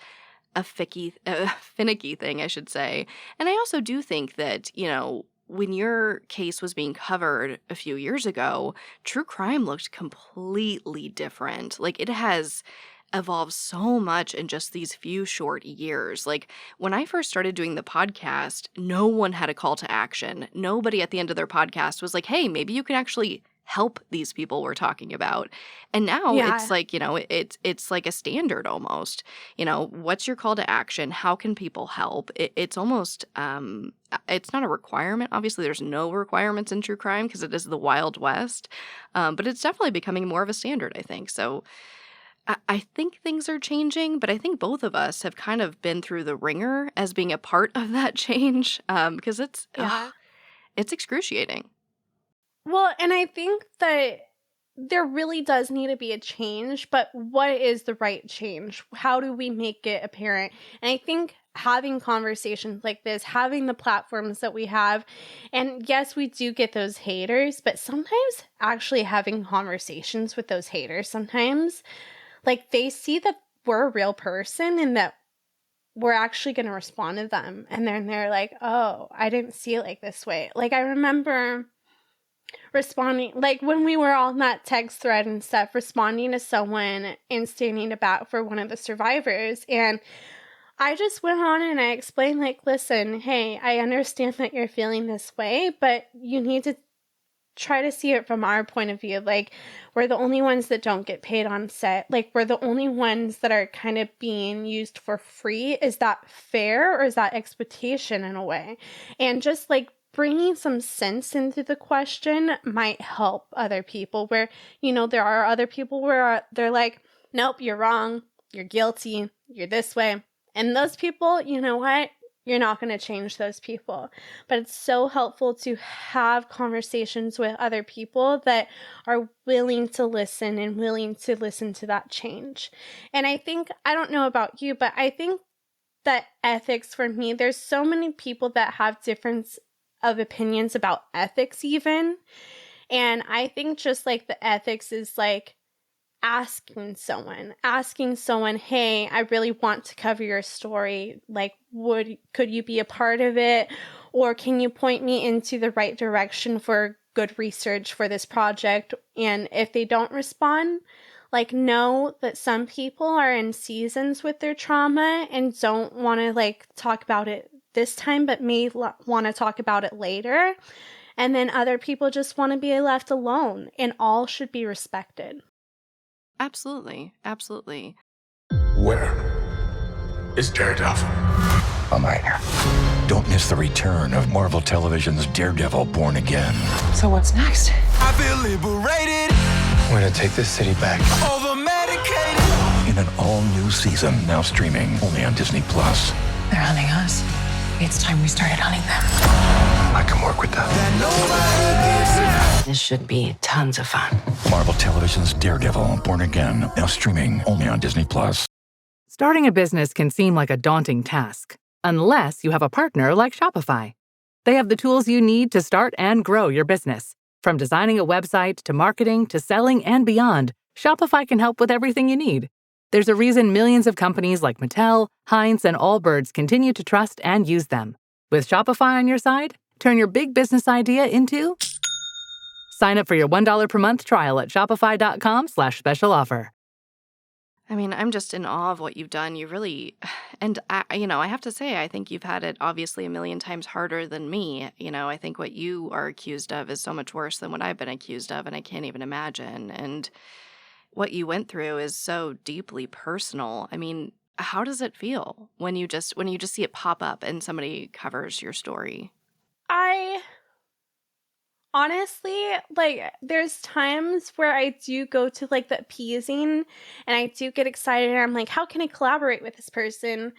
a finicky thing, I should say. And I also do think that, you know, when your case was being covered a few years ago, true crime looked completely different. Like it has evolved so much in just these few short years. Like when I first started doing the podcast, no one had a call to action. Nobody at the end of their podcast was like, hey, maybe you can actually help these people we're talking about. And now it's like, you know, it's like a standard almost. You know, what's your call to action? How can people help? It's almost it's not a requirement. Obviously, there's no requirements in true crime because it is the Wild West. But it's definitely becoming more of a standard, I think. So I think things are changing, but I think both of us have kind of been through the ringer as being a part of that change because it's excruciating. Well, and I think that there really does need to be a change, but what is the right change? How do we make it apparent? And I think having conversations like this, having the platforms that we have, and yes, we do get those haters, but sometimes actually having conversations with those haters, sometimes, like they see that we're a real person and that we're actually going to respond to them. And then they're like, oh, I didn't see it like this way. Like I remember responding, like when we were on that text thread and stuff, responding to someone and standing about for one of the survivors. And I just went on and I explained, like, listen, hey, I understand that you're feeling this way, but you need to try to see it from our point of view. Like, we're the only ones that don't get paid on set. Like, we're the only ones that are kind of being used for free. Is that fair, or is that exploitation in a way? And just like bringing some sense into the question might help other people, where, you know, there are other people where they're like, nope, you're wrong, you're guilty, you're this way. And those people, you know what? You're not going to change those people. But it's so helpful to have conversations with other people that are willing to listen and willing to listen to that change. And I think, I don't know about you, but I think the ethics for me, there's so many people that have difference of opinions about ethics even. And I think just like the ethics is like asking someone, hey, I really want to cover your story. Like, could you be a part of it? Or can you point me into the right direction for good research for this project? And if they don't respond, like, know that some people are in seasons with their trauma and don't want to like talk about it this time, but may want to talk about it later. And then other people just want to be left alone, and all should be respected. Absolutely. Absolutely. Where is Daredevil? I'm right here. Don't miss the return of Marvel Television's Daredevil Born Again. So what's next? I feel liberated. We're gonna take this city back. Over medicated. In an all-new season, now streaming only on Disney+. They're hunting us. It's time we started hunting them. I can work with that. This should be tons of fun. Marvel Television's Daredevil Born Again, now streaming only on Disney+. Starting a business can seem like a daunting task, unless you have a partner like Shopify. They have the tools you need to start and grow your business. From designing a website to marketing to selling and beyond, Shopify can help with everything you need. There's a reason millions of companies like Mattel, Heinz, and Allbirds continue to trust and use them. With Shopify on your side, turn your big business idea into... Sign up for your $1 per month trial at shopify.com/special offer. I mean, I'm just in awe of what you've done. You really, and I have to say, I think you've had it obviously a million times harder than me. I think what you are accused of is so much worse than what I've been accused of, and I can't even imagine. And what you went through is so deeply personal. I mean, how does it feel when you just see it pop up and somebody covers your story? I honestly, like, there's times where I do go to like the appeasing and I do get excited and I'm like, how can I collaborate with this person?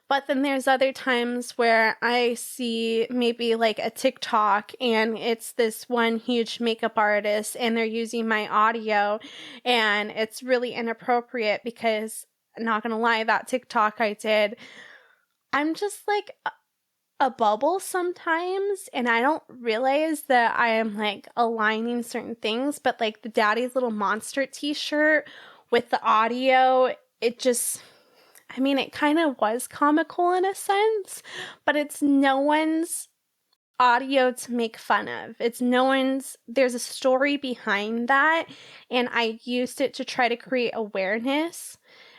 But then there's other times where I see maybe like a TikTok and it's this one huge makeup artist and they're using my audio and it's really inappropriate because, not gonna lie, that TikTok I did, I'm just like a bubble sometimes, and I don't realize that I am like aligning certain things, but like the Daddy's Little Monster t-shirt with the audio, it just, I mean, it kind of was comical in a sense, but it's no one's audio to make fun of. It's no one's, there's a story behind that, and I used it to try to create awareness.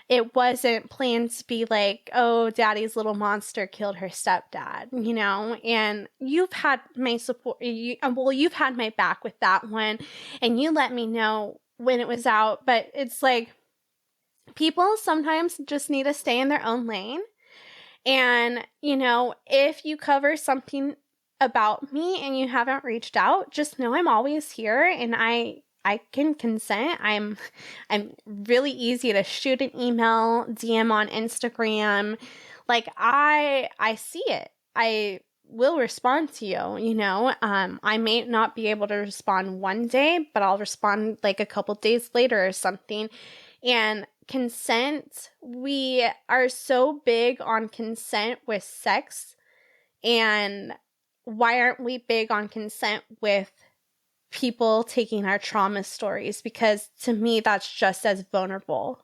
It wasn't planned to be like, oh, Daddy's Little Monster killed her stepdad, and you've had my support. You've had my back with that one, and you let me know when it was out, but it's like, people sometimes just need to stay in their own lane. And, if you cover something about me and you haven't reached out, just know I'm always here and I can consent. I'm really easy to shoot an email, DM on Instagram. Like, I see it. I will respond to you, I may not be able to respond one day, but I'll respond like a couple days later or something. And consent, we are so big on consent with sex. And why aren't we big on consent with people taking our trauma stories? Because to me, that's just as vulnerable.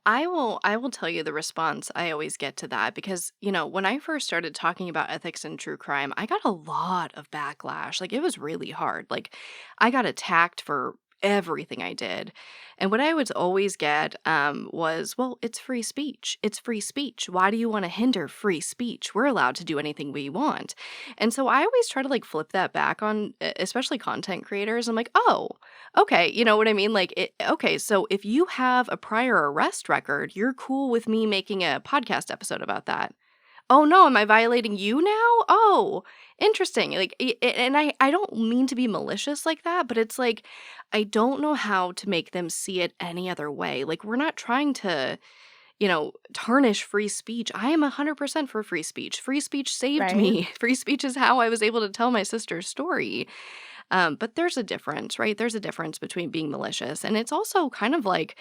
I will tell you the response I always get to that because, when I first started talking about ethics and true crime, I got a lot of backlash. Like, it was really hard. Like, I got attacked for everything I did. And what I would always get was, well, it's free speech. It's free speech. Why do you want to hinder free speech? We're allowed to do anything we want. And so I always try to like flip that back on, especially content creators. I'm like, oh, okay. You know what I mean? Like, okay, so if you have a prior arrest record, you're cool with me making a podcast episode about that. Oh no, am I violating you now? Oh, interesting. Like, and I don't mean to be malicious like that, but it's like, I don't know how to make them see it any other way. Like, we're not trying to, tarnish free speech. I am 100% for free speech. Free speech saved me. Free speech is how I was able to tell my sister's story. But there's a difference, right? There's a difference between being malicious. And it's also kind of like,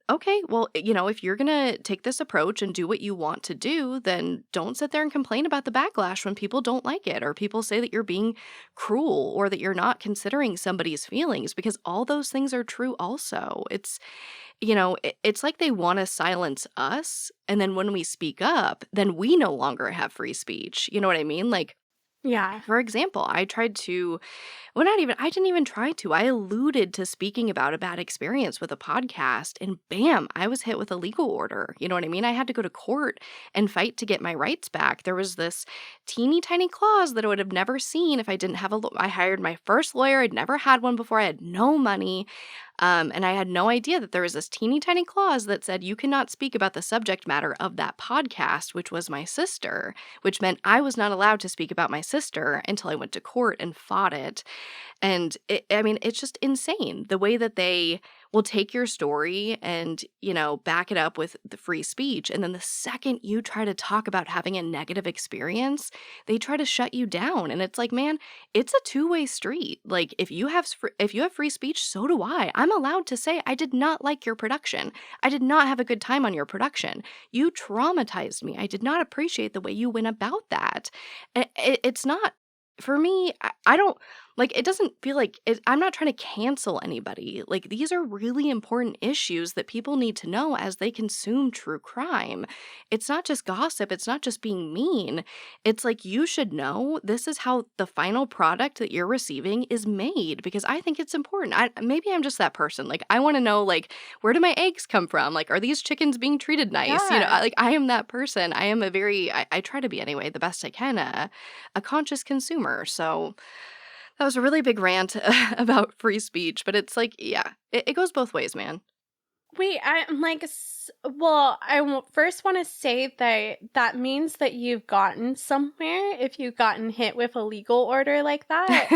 okay, well, if you're going to take this approach and do what you want to do, then don't sit there and complain about the backlash when people don't like it or people say that you're being cruel or that you're not considering somebody's feelings, because all those things are true also. It's like they want to silence us. And then when we speak up, then we no longer have free speech. You know what I mean? Like, Yeah. for example, I didn't even try to. I alluded to speaking about a bad experience with a podcast, and bam, I was hit with a legal order. You know what I mean? I had to go to court and fight to get my rights back. There was this teeny tiny clause that I would have never seen if I didn't have I hired my first lawyer. I'd never had one before. I had no money. And I had no idea that there was this teeny tiny clause that said you cannot speak about the subject matter of that podcast, which was my sister, which meant I was not allowed to speak about my sister until I went to court and fought it. And it's just insane the way that they will take your story and, back it up with the free speech. And then the second you try to talk about having a negative experience, they try to shut you down. And it's like, man, it's a two-way street. Like, if you have free speech, so do I. I'm allowed to say, I did not like your production. I did not have a good time on your production. You traumatized me. I did not appreciate the way you went about that. It's not, for me, I don't, like, it doesn't feel like, I'm not trying to cancel anybody. Like, these are really important issues that people need to know as they consume true crime. It's not just gossip. It's not just being mean. It's like, you should know this is how the final product that you're receiving is made, because I think it's important. Maybe I'm just that person. Like, I want to know, like, where do my eggs come from? Like, are these chickens being treated nice? Yeah. I am that person. I am I try to be anyway, the best I can, a conscious consumer. So that was a really big rant about free speech, but it's like, yeah, it goes both ways, man. Wait, I'm like, first want to say that means that you've gotten somewhere if you've gotten hit with a legal order like that.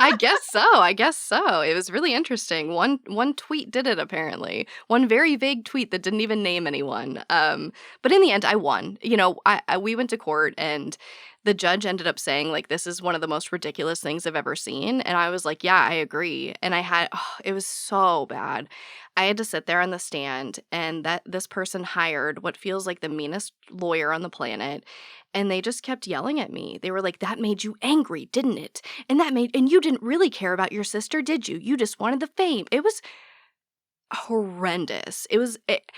I guess so. It was really interesting. One tweet did it, apparently. One very vague tweet that didn't even name anyone. But in the end, I won. We went to court, and the judge ended up saying, like, this is one of the most ridiculous things I've ever seen. And I was like, yeah, I agree. And it was so bad. I had to sit there on the stand, and that this person hired what feels like the meanest lawyer on the planet. And they just kept yelling at me. They were like, that made you angry, didn't it? And you didn't really care about your sister, did you? You just wanted the fame. It was horrendous. It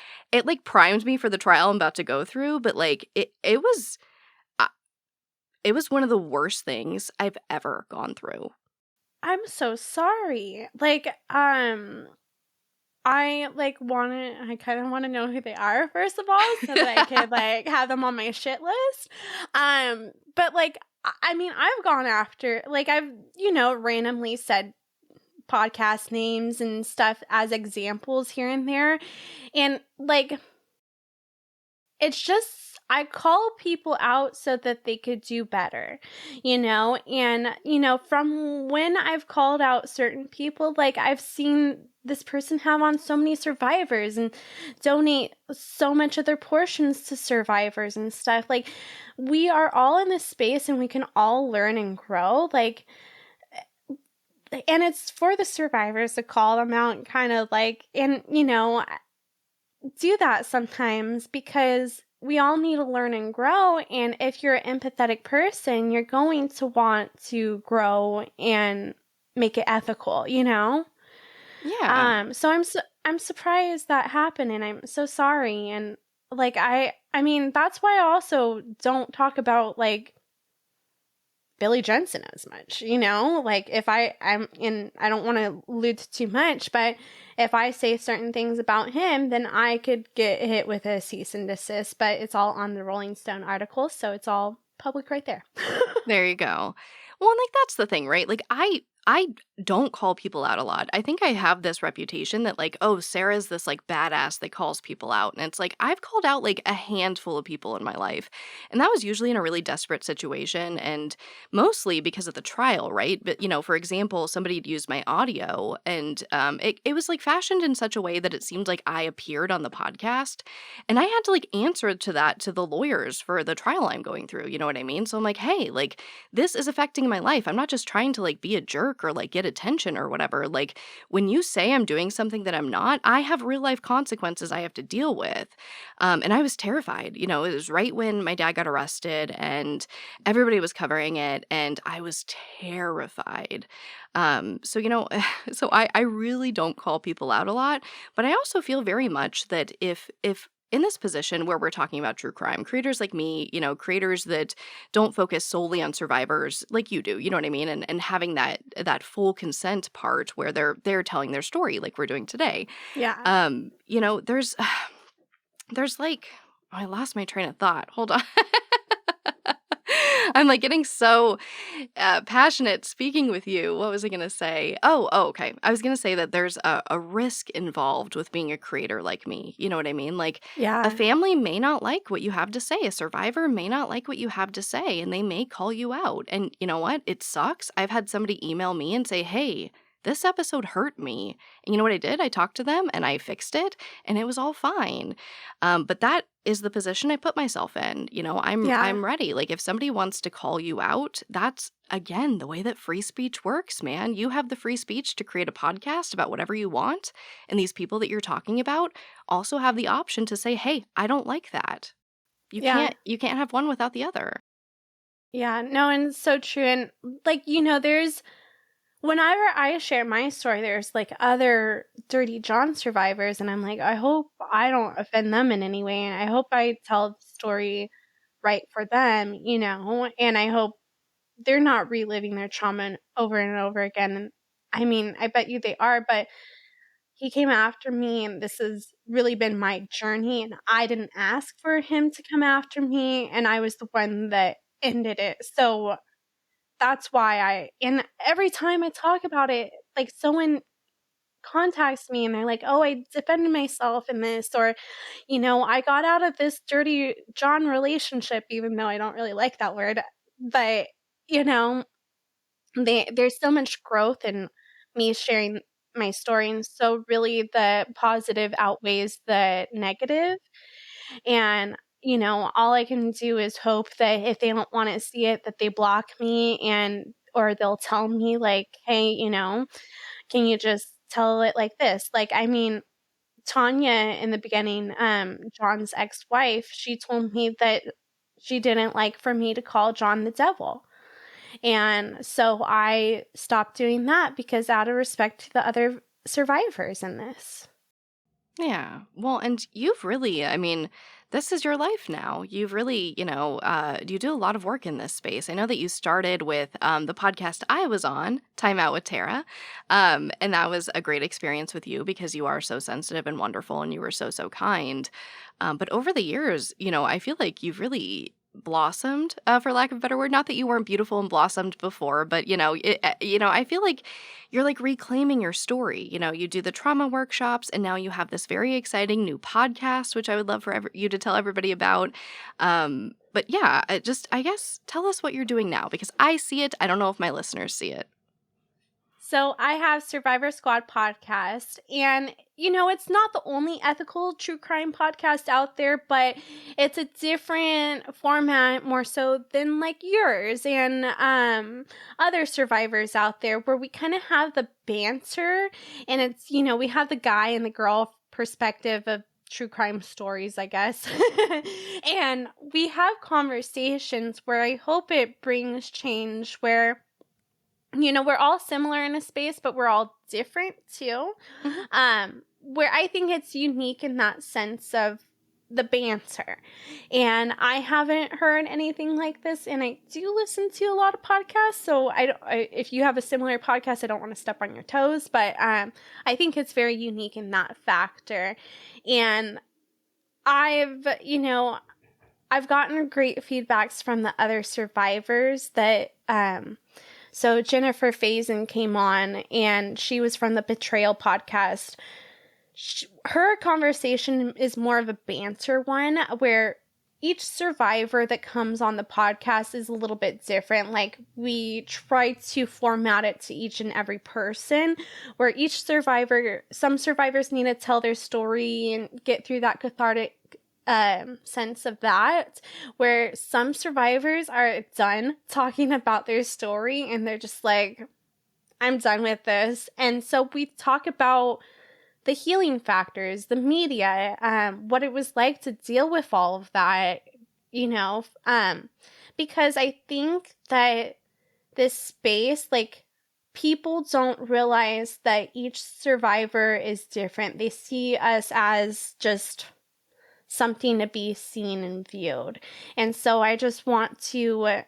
like primed me for the trial I'm about to go through, but like it was one of the worst things I've ever gone through. I'm so sorry. Like, I kind of want to know who they are, first of all, so that I could, like, have them on my shit list. But, like, I mean, I've gone after, like, I've, randomly said podcast names and stuff as examples here and there. And, like, it's just, I call people out so that they could do better, and, from when I've called out certain people, like, I've seen this person have on so many survivors and donate so much of their portions to survivors and stuff. Like, we are all in this space and we can all learn and grow, like, and it's for the survivors to call them out and kind of like, and, do that sometimes, because we all need to learn and grow. And if you're an empathetic person, you're going to want to grow and make it ethical, Yeah. So I'm surprised that happened, and I'm so sorry. And like, I mean, that's why I also don't talk about, like, Billy Jensen as much, like, if I don't want to allude to too much, but if I say certain things about him, then I could get hit with a cease and desist. But it's all on the Rolling Stone article, so it's all public right there. There you go. Well, and, like, that's the thing, right? Like, I don't call people out a lot. I think I have this reputation that, like, oh, Sarah's this, like, badass that calls people out. And it's like, I've called out, like, a handful of people in my life. And that was usually in a really desperate situation, and mostly because of the trial, right? But, for example, somebody had used my audio, and it was, like, fashioned in such a way that it seemed like I appeared on the podcast. And I had to, like, answer to that to the lawyers for the trial I'm going through. You know what I mean? So I'm like, hey, like, this is affecting my life. I'm not just trying to, like, be a jerk work or like get attention or whatever. Like when you say I'm doing something that I'm not, I have real life consequences I have to deal with. And I was terrified. You know, it was right when my dad got arrested and everybody was covering it, and I was terrified. So, you know, so I really don't call people out a lot, but I also feel very much that if in this position where we're talking about true crime, creators like me, you know, creators that don't focus solely on survivors like you do, you know what I mean? And having that full consent part where they're telling their story like we're doing today. Yeah. You know, there's like, oh, I lost my train of thought. Hold on. I'm like getting so passionate speaking with you. What was I going to say? Okay. I was going to say that there's a risk involved with being a creator like me. You know what I mean? Like a Yeah. family may not like what you have to say. A survivor may not like what you have to say, and they may call you out. And you know what? It sucks. I've had somebody email me and say, hey, this episode hurt me. And you know what I did? I talked to them and I fixed it, and it was all fine. But that is the position I put myself in. You know, Yeah. I'm ready. Like if somebody wants to call you out, that's again the way that free speech works, man. You have the free speech to create a podcast about whatever you want, and these people that you're talking about also have the option to say, "Hey, I don't like that." Yeah. You can't have one without the other. Yeah. No, and it's so true. And like, you know, whenever I share my story, there's like other Dirty John survivors, and I'm like, I hope I don't offend them in any way, and I hope I tell the story right for them, you know, and I hope they're not reliving their trauma over and over again. And I mean, I bet you they are, but he came after me, and this has really been my journey, and I didn't ask for him to come after me, and I was the one that ended it. So that's why and every time I talk about it, like someone contacts me and they're like, oh, I defended myself in this, or, you know, I got out of this Dirty John relationship, even though I don't really like that word. But, you know, there's so much growth in me sharing my story. And so really the positive outweighs the negative. And, you know, all I can do is hope that if they don't want to see it, that they block me, or they'll tell me like, hey, you know, can you just tell it like this? Like, I mean, Tanya in the beginning, John's ex-wife, she told me that she didn't like for me to call John the devil. And so I stopped doing that because out of respect to the other survivors in this. Yeah. Well, and you've really, I mean, this is your life now. You've really, you know, you do a lot of work in this space. I know that you started with the podcast I was on, Time Out with Terra. And that was a great experience with you because you are so sensitive and wonderful, and you were so, so kind. But over the years, you know, I feel like you've really blossomed, for lack of a better word. Not that you weren't beautiful and blossomed before, but I feel like you're like reclaiming your story. You know, you do the trauma workshops, and now you have this very exciting new podcast, which I would love for you to tell everybody about. But yeah, I guess tell us what you're doing now, because I see it. I don't know if my listeners see it. So I have Survivor Squad podcast, and you know, it's not the only ethical true crime podcast out there, but it's a different format more so than like yours and other survivors out there, where we kind of have the banter, and it's, you know, we have the guy and the girl perspective of true crime stories, I guess. And we have conversations where I hope it brings change, where, you know, we're all similar in a space, but we're all different too. Mm-hmm. Where I think it's unique in that sense of the banter. And I haven't heard anything like this, and I do listen to a lot of podcasts. So if you have a similar podcast, I don't want to step on your toes, but I think it's very unique in that factor. And I've gotten great feedbacks from the other survivors that, so Jennifer Faison came on, and she was from the Betrayal podcast. Her conversation is more of a banter one, where each survivor that comes on the podcast is a little bit different. Like, we try to format it to each and every person, where each survivor, some survivors need to tell their story and get through that cathartic sense of that, where some survivors are done talking about their story and they're just like, I'm done with this. And so we talk about the healing factors, the media, what it was like to deal with all of that, because I think that this space, like, people don't realize that each survivor is different. They see us as just something to be seen and viewed. And so I just want to,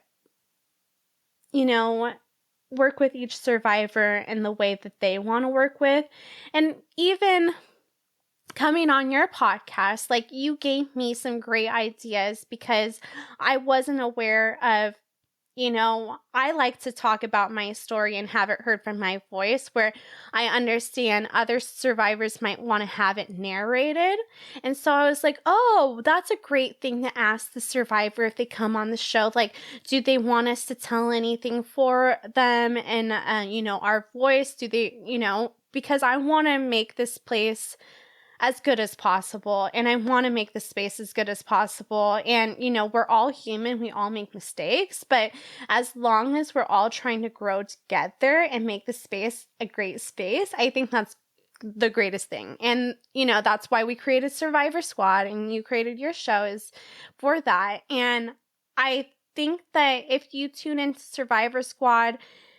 work with each survivor in the way that they want to work with. And even coming on your podcast, like, you gave me some great ideas because I wasn't aware of, I like to talk about my story and have it heard from my voice, where I understand other survivors might want to have it narrated. And so I was like, oh, that's a great thing to ask the survivor if they come on the show. Like, do they want us to tell anything for them in, our voice? Do they, because I want to make this place as good as possible, and I want to make the space as good as possible. And we're all human, we all make mistakes, but as long as we're all trying to grow together and make the space a great space, I think that's the greatest thing. And that's why we created Survivor Squad, and you created your show is for that. And I think that if you tune into Survivor Squad,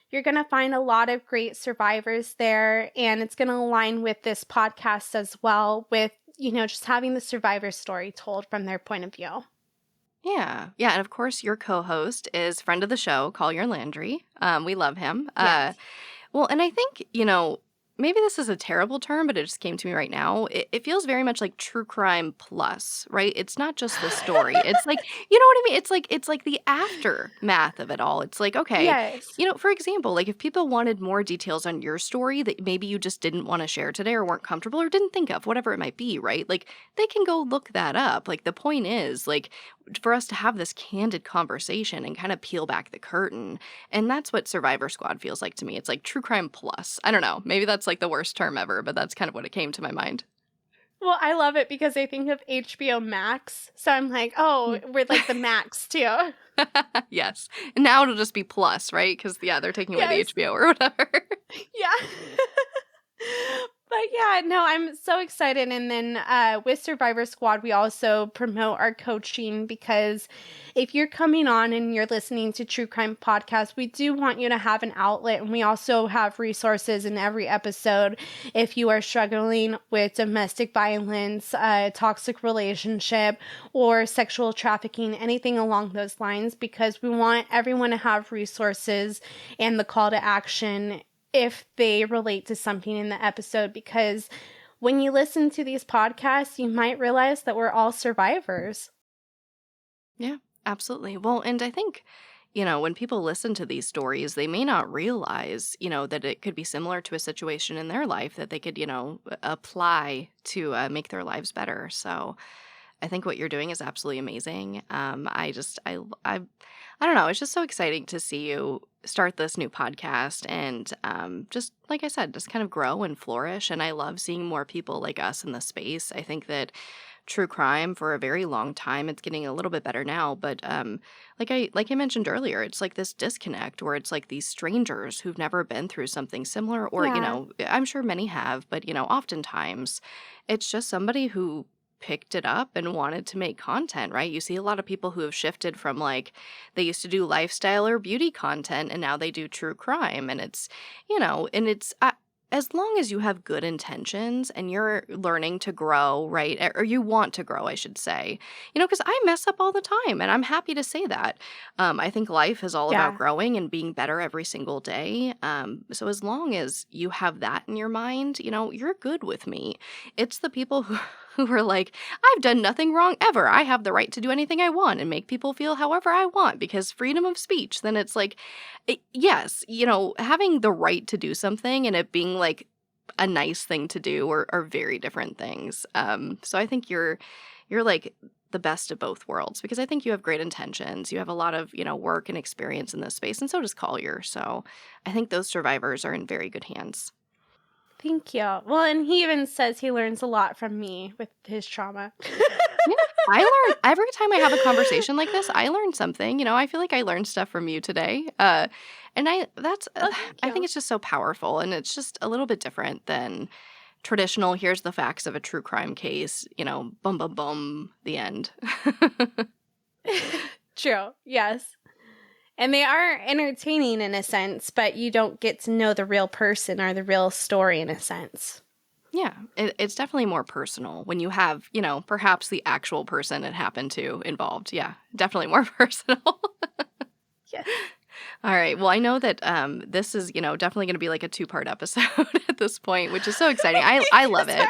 you're going to find a lot of great survivors there, and it's going to align with this podcast as well, with, just having the survivor story told from their point of view. Yeah. Yeah. And of course, your co-host is friend of the show, Collier Landry. We love him. Yes. Well, and I think, maybe this is a terrible term, but it just came to me right now. It feels very much like true crime plus, right? It's not just the story. It's like, you know what I mean? It's like the aftermath of it all. It's like, okay, yes. For example, like if people wanted more details on your story that maybe you just didn't want to share today or weren't comfortable or didn't think of, whatever it might be, right? Like they can go look that up. Like the point is, like, for us to have this candid conversation and kind of peel back the curtain. And that's what Survivor Squad feels like to me. It's like true crime plus. I don't know. Maybe that's like the worst term ever, but that's kind of what it came to my mind. Well, I love it because I think of HBO Max. So I'm like, oh, we're like the Max too. Yes. And now it'll just be plus, right? Because, they're taking away the HBO or whatever. Yeah. But yeah, no, I'm so excited. And then with Survivor Squad, we also promote our coaching, because if you're coming on and you're listening to True Crime Podcast, we do want you to have an outlet. And we also have resources in every episode if you are struggling with domestic violence, toxic relationship, or sexual trafficking, anything along those lines, because we want everyone to have resources and the call to action if they relate to something in the episode, because when you listen to these podcasts, you might realize that we're all survivors. Yeah, absolutely. Well, and I think, when people listen to these stories, they may not realize, that it could be similar to a situation in their life that they could, apply to make their lives better. So I think what you're doing is absolutely amazing. I don't know. It's just so exciting to see you start this new podcast and just, like I said, just kind of grow and flourish. And I love seeing more people like us in the space. I think that true crime for a very long time, it's getting a little bit better now, but like I mentioned earlier, it's like this disconnect where it's like these strangers who've never been through something similar, or I'm sure many have, but oftentimes it's just somebody who picked it up and wanted to make content, right? You see a lot of people who have shifted from, like, they used to do lifestyle or beauty content and now they do true crime. And it's, and it's, as long as you have good intentions and you're learning to grow, right? Or you want to grow, I should say, because I mess up all the time and I'm happy to say that. I think life is all about growing and being better every single day. So as long as you have that in your mind, you're good with me. It's the people who are like, I've done nothing wrong ever. I have the right to do anything I want and make people feel however I want because freedom of speech. Then it's like, yes, having the right to do something and it being like a nice thing to do are very different things. So I think you're like the best of both worlds, because I think you have great intentions. You have a lot of, work and experience in this space, and so does Collier. So I think those survivors are in very good hands. Thank you. Well, and he even says he learns a lot from me with his trauma. I learn every time I have a conversation like this, I learn something. I feel like I learned stuff from you today. And I think it's just so powerful, and it's just a little bit different than traditional, here's the facts of a true crime case, boom, boom, boom, the end. True. Yes. And they are entertaining in a sense, but you don't get to know the real person or the real story in a sense. Yeah, it's definitely more personal when you have, perhaps the actual person it happened to involved. Yeah, definitely more personal. Yes. All right. Well, I know that this is, definitely going to be like a 2-part episode at this point, which is so exciting. I love it.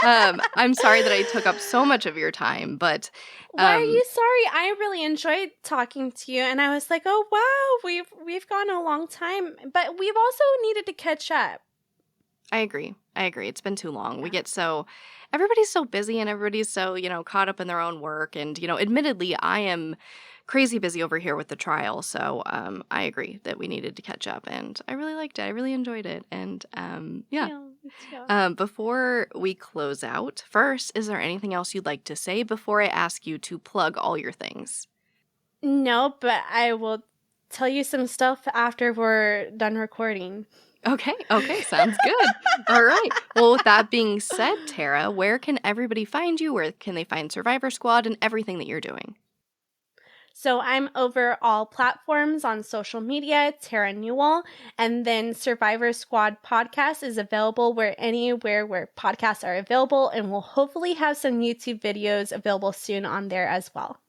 I'm sorry that I took up so much of your time, but why are you sorry? I really enjoyed talking to you, and I was like, oh wow, we've gone a long time, but we've also needed to catch up. I agree. It's been too long. Yeah. Everybody's so busy, and everybody's so, caught up in their own work, and admittedly, I am crazy busy over here with the trial, so I agree that we needed to catch up, and I really liked it. I really enjoyed it, and before we close out, first, is there anything else you'd like to say before I ask you to plug all your things? No, but I will tell you some stuff after we're done recording. Okay, sounds good. All right. Well, with that being said, Terra, where can everybody find you? Where can they find Survivor Squad and everything that you're doing? So I'm over all platforms on social media, Terra Newell, and then Survivor Squad podcast is available anywhere where podcasts are available, and we'll hopefully have some YouTube videos available soon on there as well.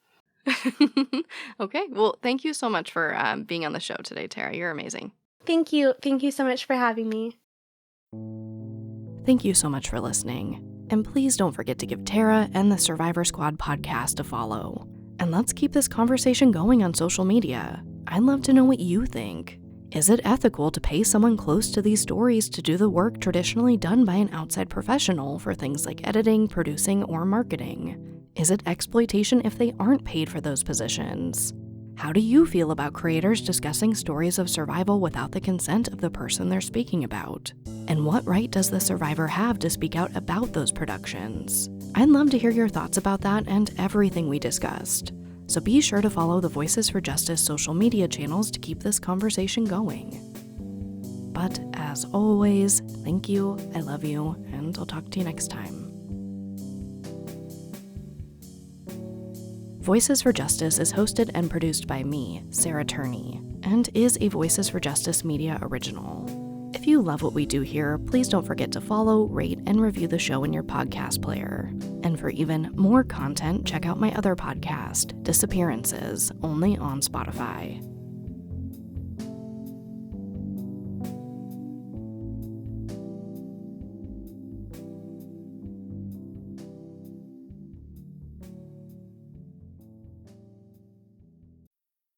Okay. Well, thank you so much for being on the show today, Terra. You're amazing. Thank you. Thank you so much for having me. Thank you so much for listening. And please don't forget to give Terra and the Survivor Squad podcast a follow. And let's keep this conversation going on social media. I'd love to know what you think. Is it ethical to pay someone close to these stories to do the work traditionally done by an outside professional for things like editing, producing, or marketing? Is it exploitation if they aren't paid for those positions? How do you feel about creators discussing stories of survival without the consent of the person they're speaking about? And what right does the survivor have to speak out about those productions? I'd love to hear your thoughts about that and everything we discussed. So be sure to follow the Voices for Justice social media channels to keep this conversation going. But as always, thank you, I love you, and I'll talk to you next time. Voices for Justice is hosted and produced by me, Sarah Turney, and is a Voices for Justice media original. If you love what we do here, please don't forget to follow, rate, and review the show in your podcast player. And for even more content, check out my other podcast, Disappearances, only on Spotify.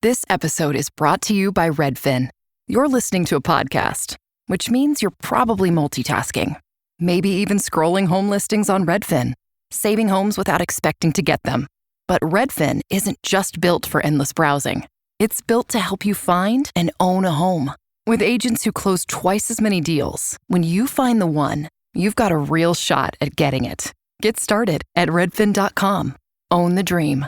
This episode is brought to you by Redfin. You're listening to a podcast, which means you're probably multitasking. Maybe even scrolling home listings on Redfin, saving homes without expecting to get them. But Redfin isn't just built for endless browsing. It's built to help you find and own a home. With agents who close twice as many deals, when you find the one, you've got a real shot at getting it. Get started at redfin.com. Own the dream.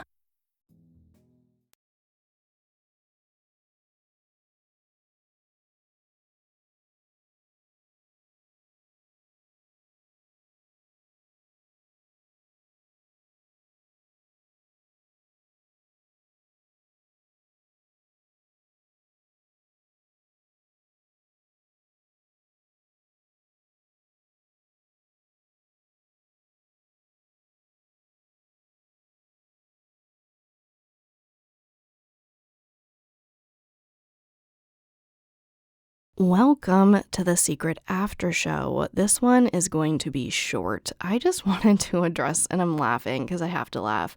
Welcome to the Secret After Show. This one is going to be short. I just wanted to address, and I'm laughing because I have to laugh.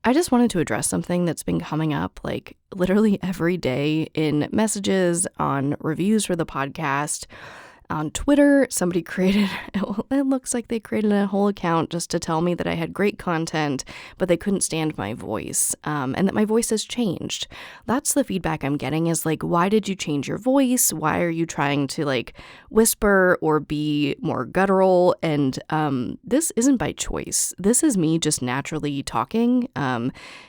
I just wanted to address something that's been coming up like literally every day in messages, on reviews for the podcast. On Twitter, somebody created, it looks like they created a whole account just to tell me that I had great content, but they couldn't stand my voice, and that my voice has changed. That's the feedback I'm getting, is like, why did you change your voice? Why are you trying to like whisper or be more guttural? And this isn't by choice. This is me just naturally talking.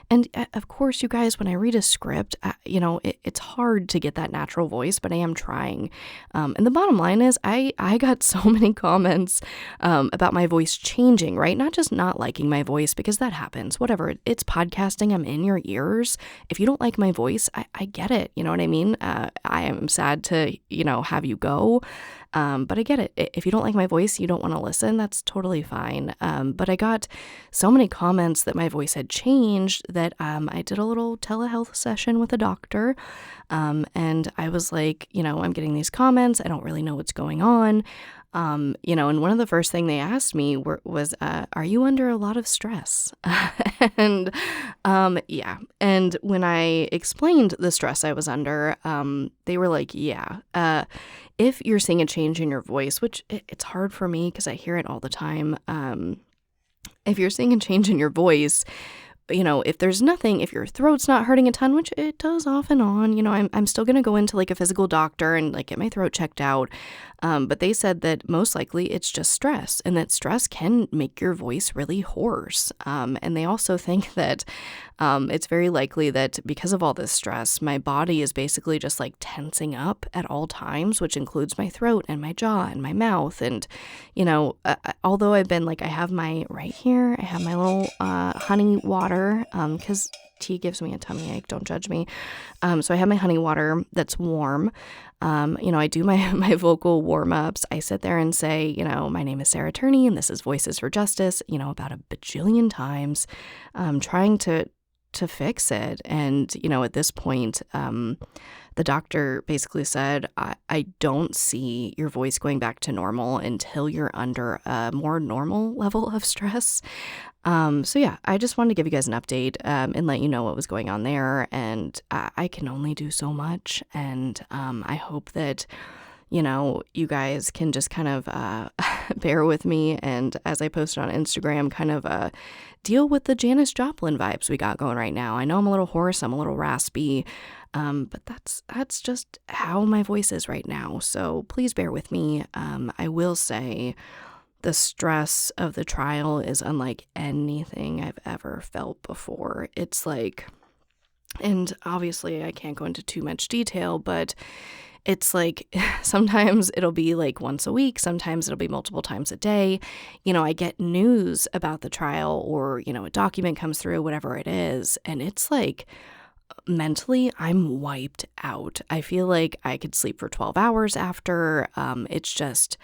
And of course, you guys, when I read a script, it's hard to get that natural voice, but I am trying. And the bottom line is I got so many comments about my voice changing, right? Not just not liking my voice, because that happens. Whatever. It's podcasting. I'm in your ears. If you don't like my voice, I get it. You know what I mean? I am sad to, have you go. But I get it. If you don't like my voice, you don't want to listen, that's totally fine. But I got so many comments that my voice had changed that I did a little telehealth session with a doctor. And I was like, I'm getting these comments. I don't really know what's going on. And one of the first thing they asked me was, are you under a lot of stress? And yeah. And when I explained the stress I was under, they were like, yeah. If you're seeing a change in your voice, which it's hard for me because I hear it all the time. If you're seeing a change in your voice, if there's nothing, if your throat's not hurting a ton, which it does off and on, I'm still going to go into like a physical doctor and like get my throat checked out. But they said that most likely it's just stress, and that stress can make your voice really hoarse. And they also think that it's very likely that because of all this stress, my body is basically just like tensing up at all times, which includes my throat and my jaw and my mouth. And, although I've been like, I have my right here, I have my little honey water, because tea gives me a tummy ache, don't judge me. So I have my honey water that's warm. I do my vocal warm-ups. I sit there and say, my name is Sarah Turney and this is Voices for Justice, about a bajillion times, trying to fix it. And, at this point, the doctor basically said, I don't see your voice going back to normal until you're under a more normal level of stress. So yeah, I just wanted to give you guys an update and let you know what was going on there. And I can only do so much. And I hope that, you guys can just kind of bear with me. And as I posted on Instagram, kind of deal with the Janis Joplin vibes we got going right now. I know I'm a little hoarse, I'm a little raspy, but that's just how my voice is right now. So please bear with me. I will say the stress of the trial is unlike anything I've ever felt before. It's like, and obviously I can't go into too much detail, but it's like sometimes it'll be like once a week, sometimes it'll be multiple times a day. I get news about the trial or, a document comes through, whatever it is, and it's like mentally I'm wiped out. I feel like I could sleep for 12 hours after. It's just,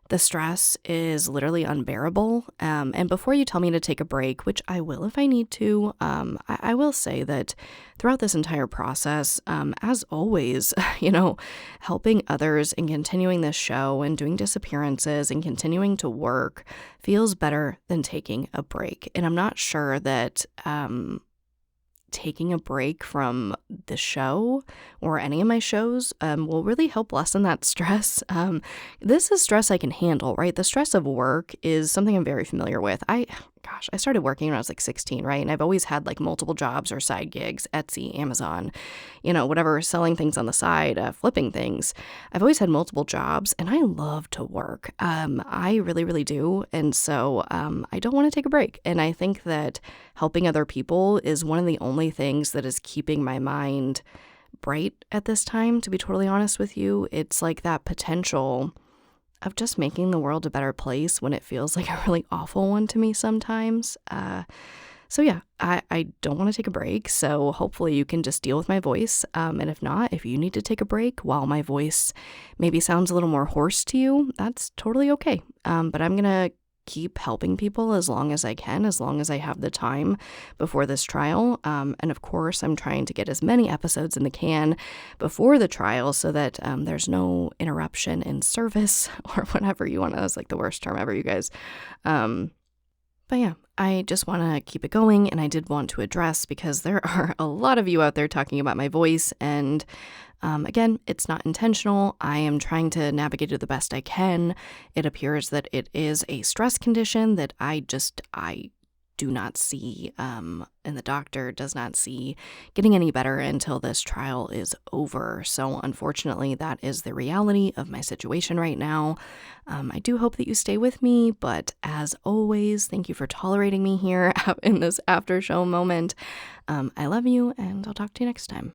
the stress is literally unbearable. And before you tell me to take a break, which I will if I need to, I will say that throughout this entire process, as always, helping others and continuing this show and doing disappearances and continuing to work feels better than taking a break. And I'm not sure that taking a break from the show or any of my shows will really help lessen that stress. This is stress I can handle, right? The stress of work is something I'm very familiar with. I started working when I was like 16, right? And I've always had like multiple jobs or side gigs, Etsy, Amazon, whatever, selling things on the side, flipping things. I've always had multiple jobs and I love to work. I really, really do. And so I don't want to take a break. And I think that helping other people is one of the only things that is keeping my mind bright at this time, to be totally honest with you. It's like that potential of just making the world a better place when it feels like a really awful one to me sometimes. So yeah, I don't want to take a break. So hopefully you can just deal with my voice. And if not, if you need to take a break while my voice maybe sounds a little more hoarse to you, that's totally okay. But I'm going to keep helping people as long as I can, as long as I have the time before this trial. And of course, I'm trying to get as many episodes in the can before the trial so that there's no interruption in service or whatever you want to. That's like the worst term ever, you guys. But yeah, I just want to keep it going. And I did want to address, because there are a lot of you out there talking about my voice, and Again, it's not intentional. I am trying to navigate it the best I can. It appears that it is a stress condition that I do not see, and the doctor does not see getting any better until this trial is over. So unfortunately, that is the reality of my situation right now. I do hope that you stay with me, but as always, thank you for tolerating me here in this after show moment. I love you, and I'll talk to you next time.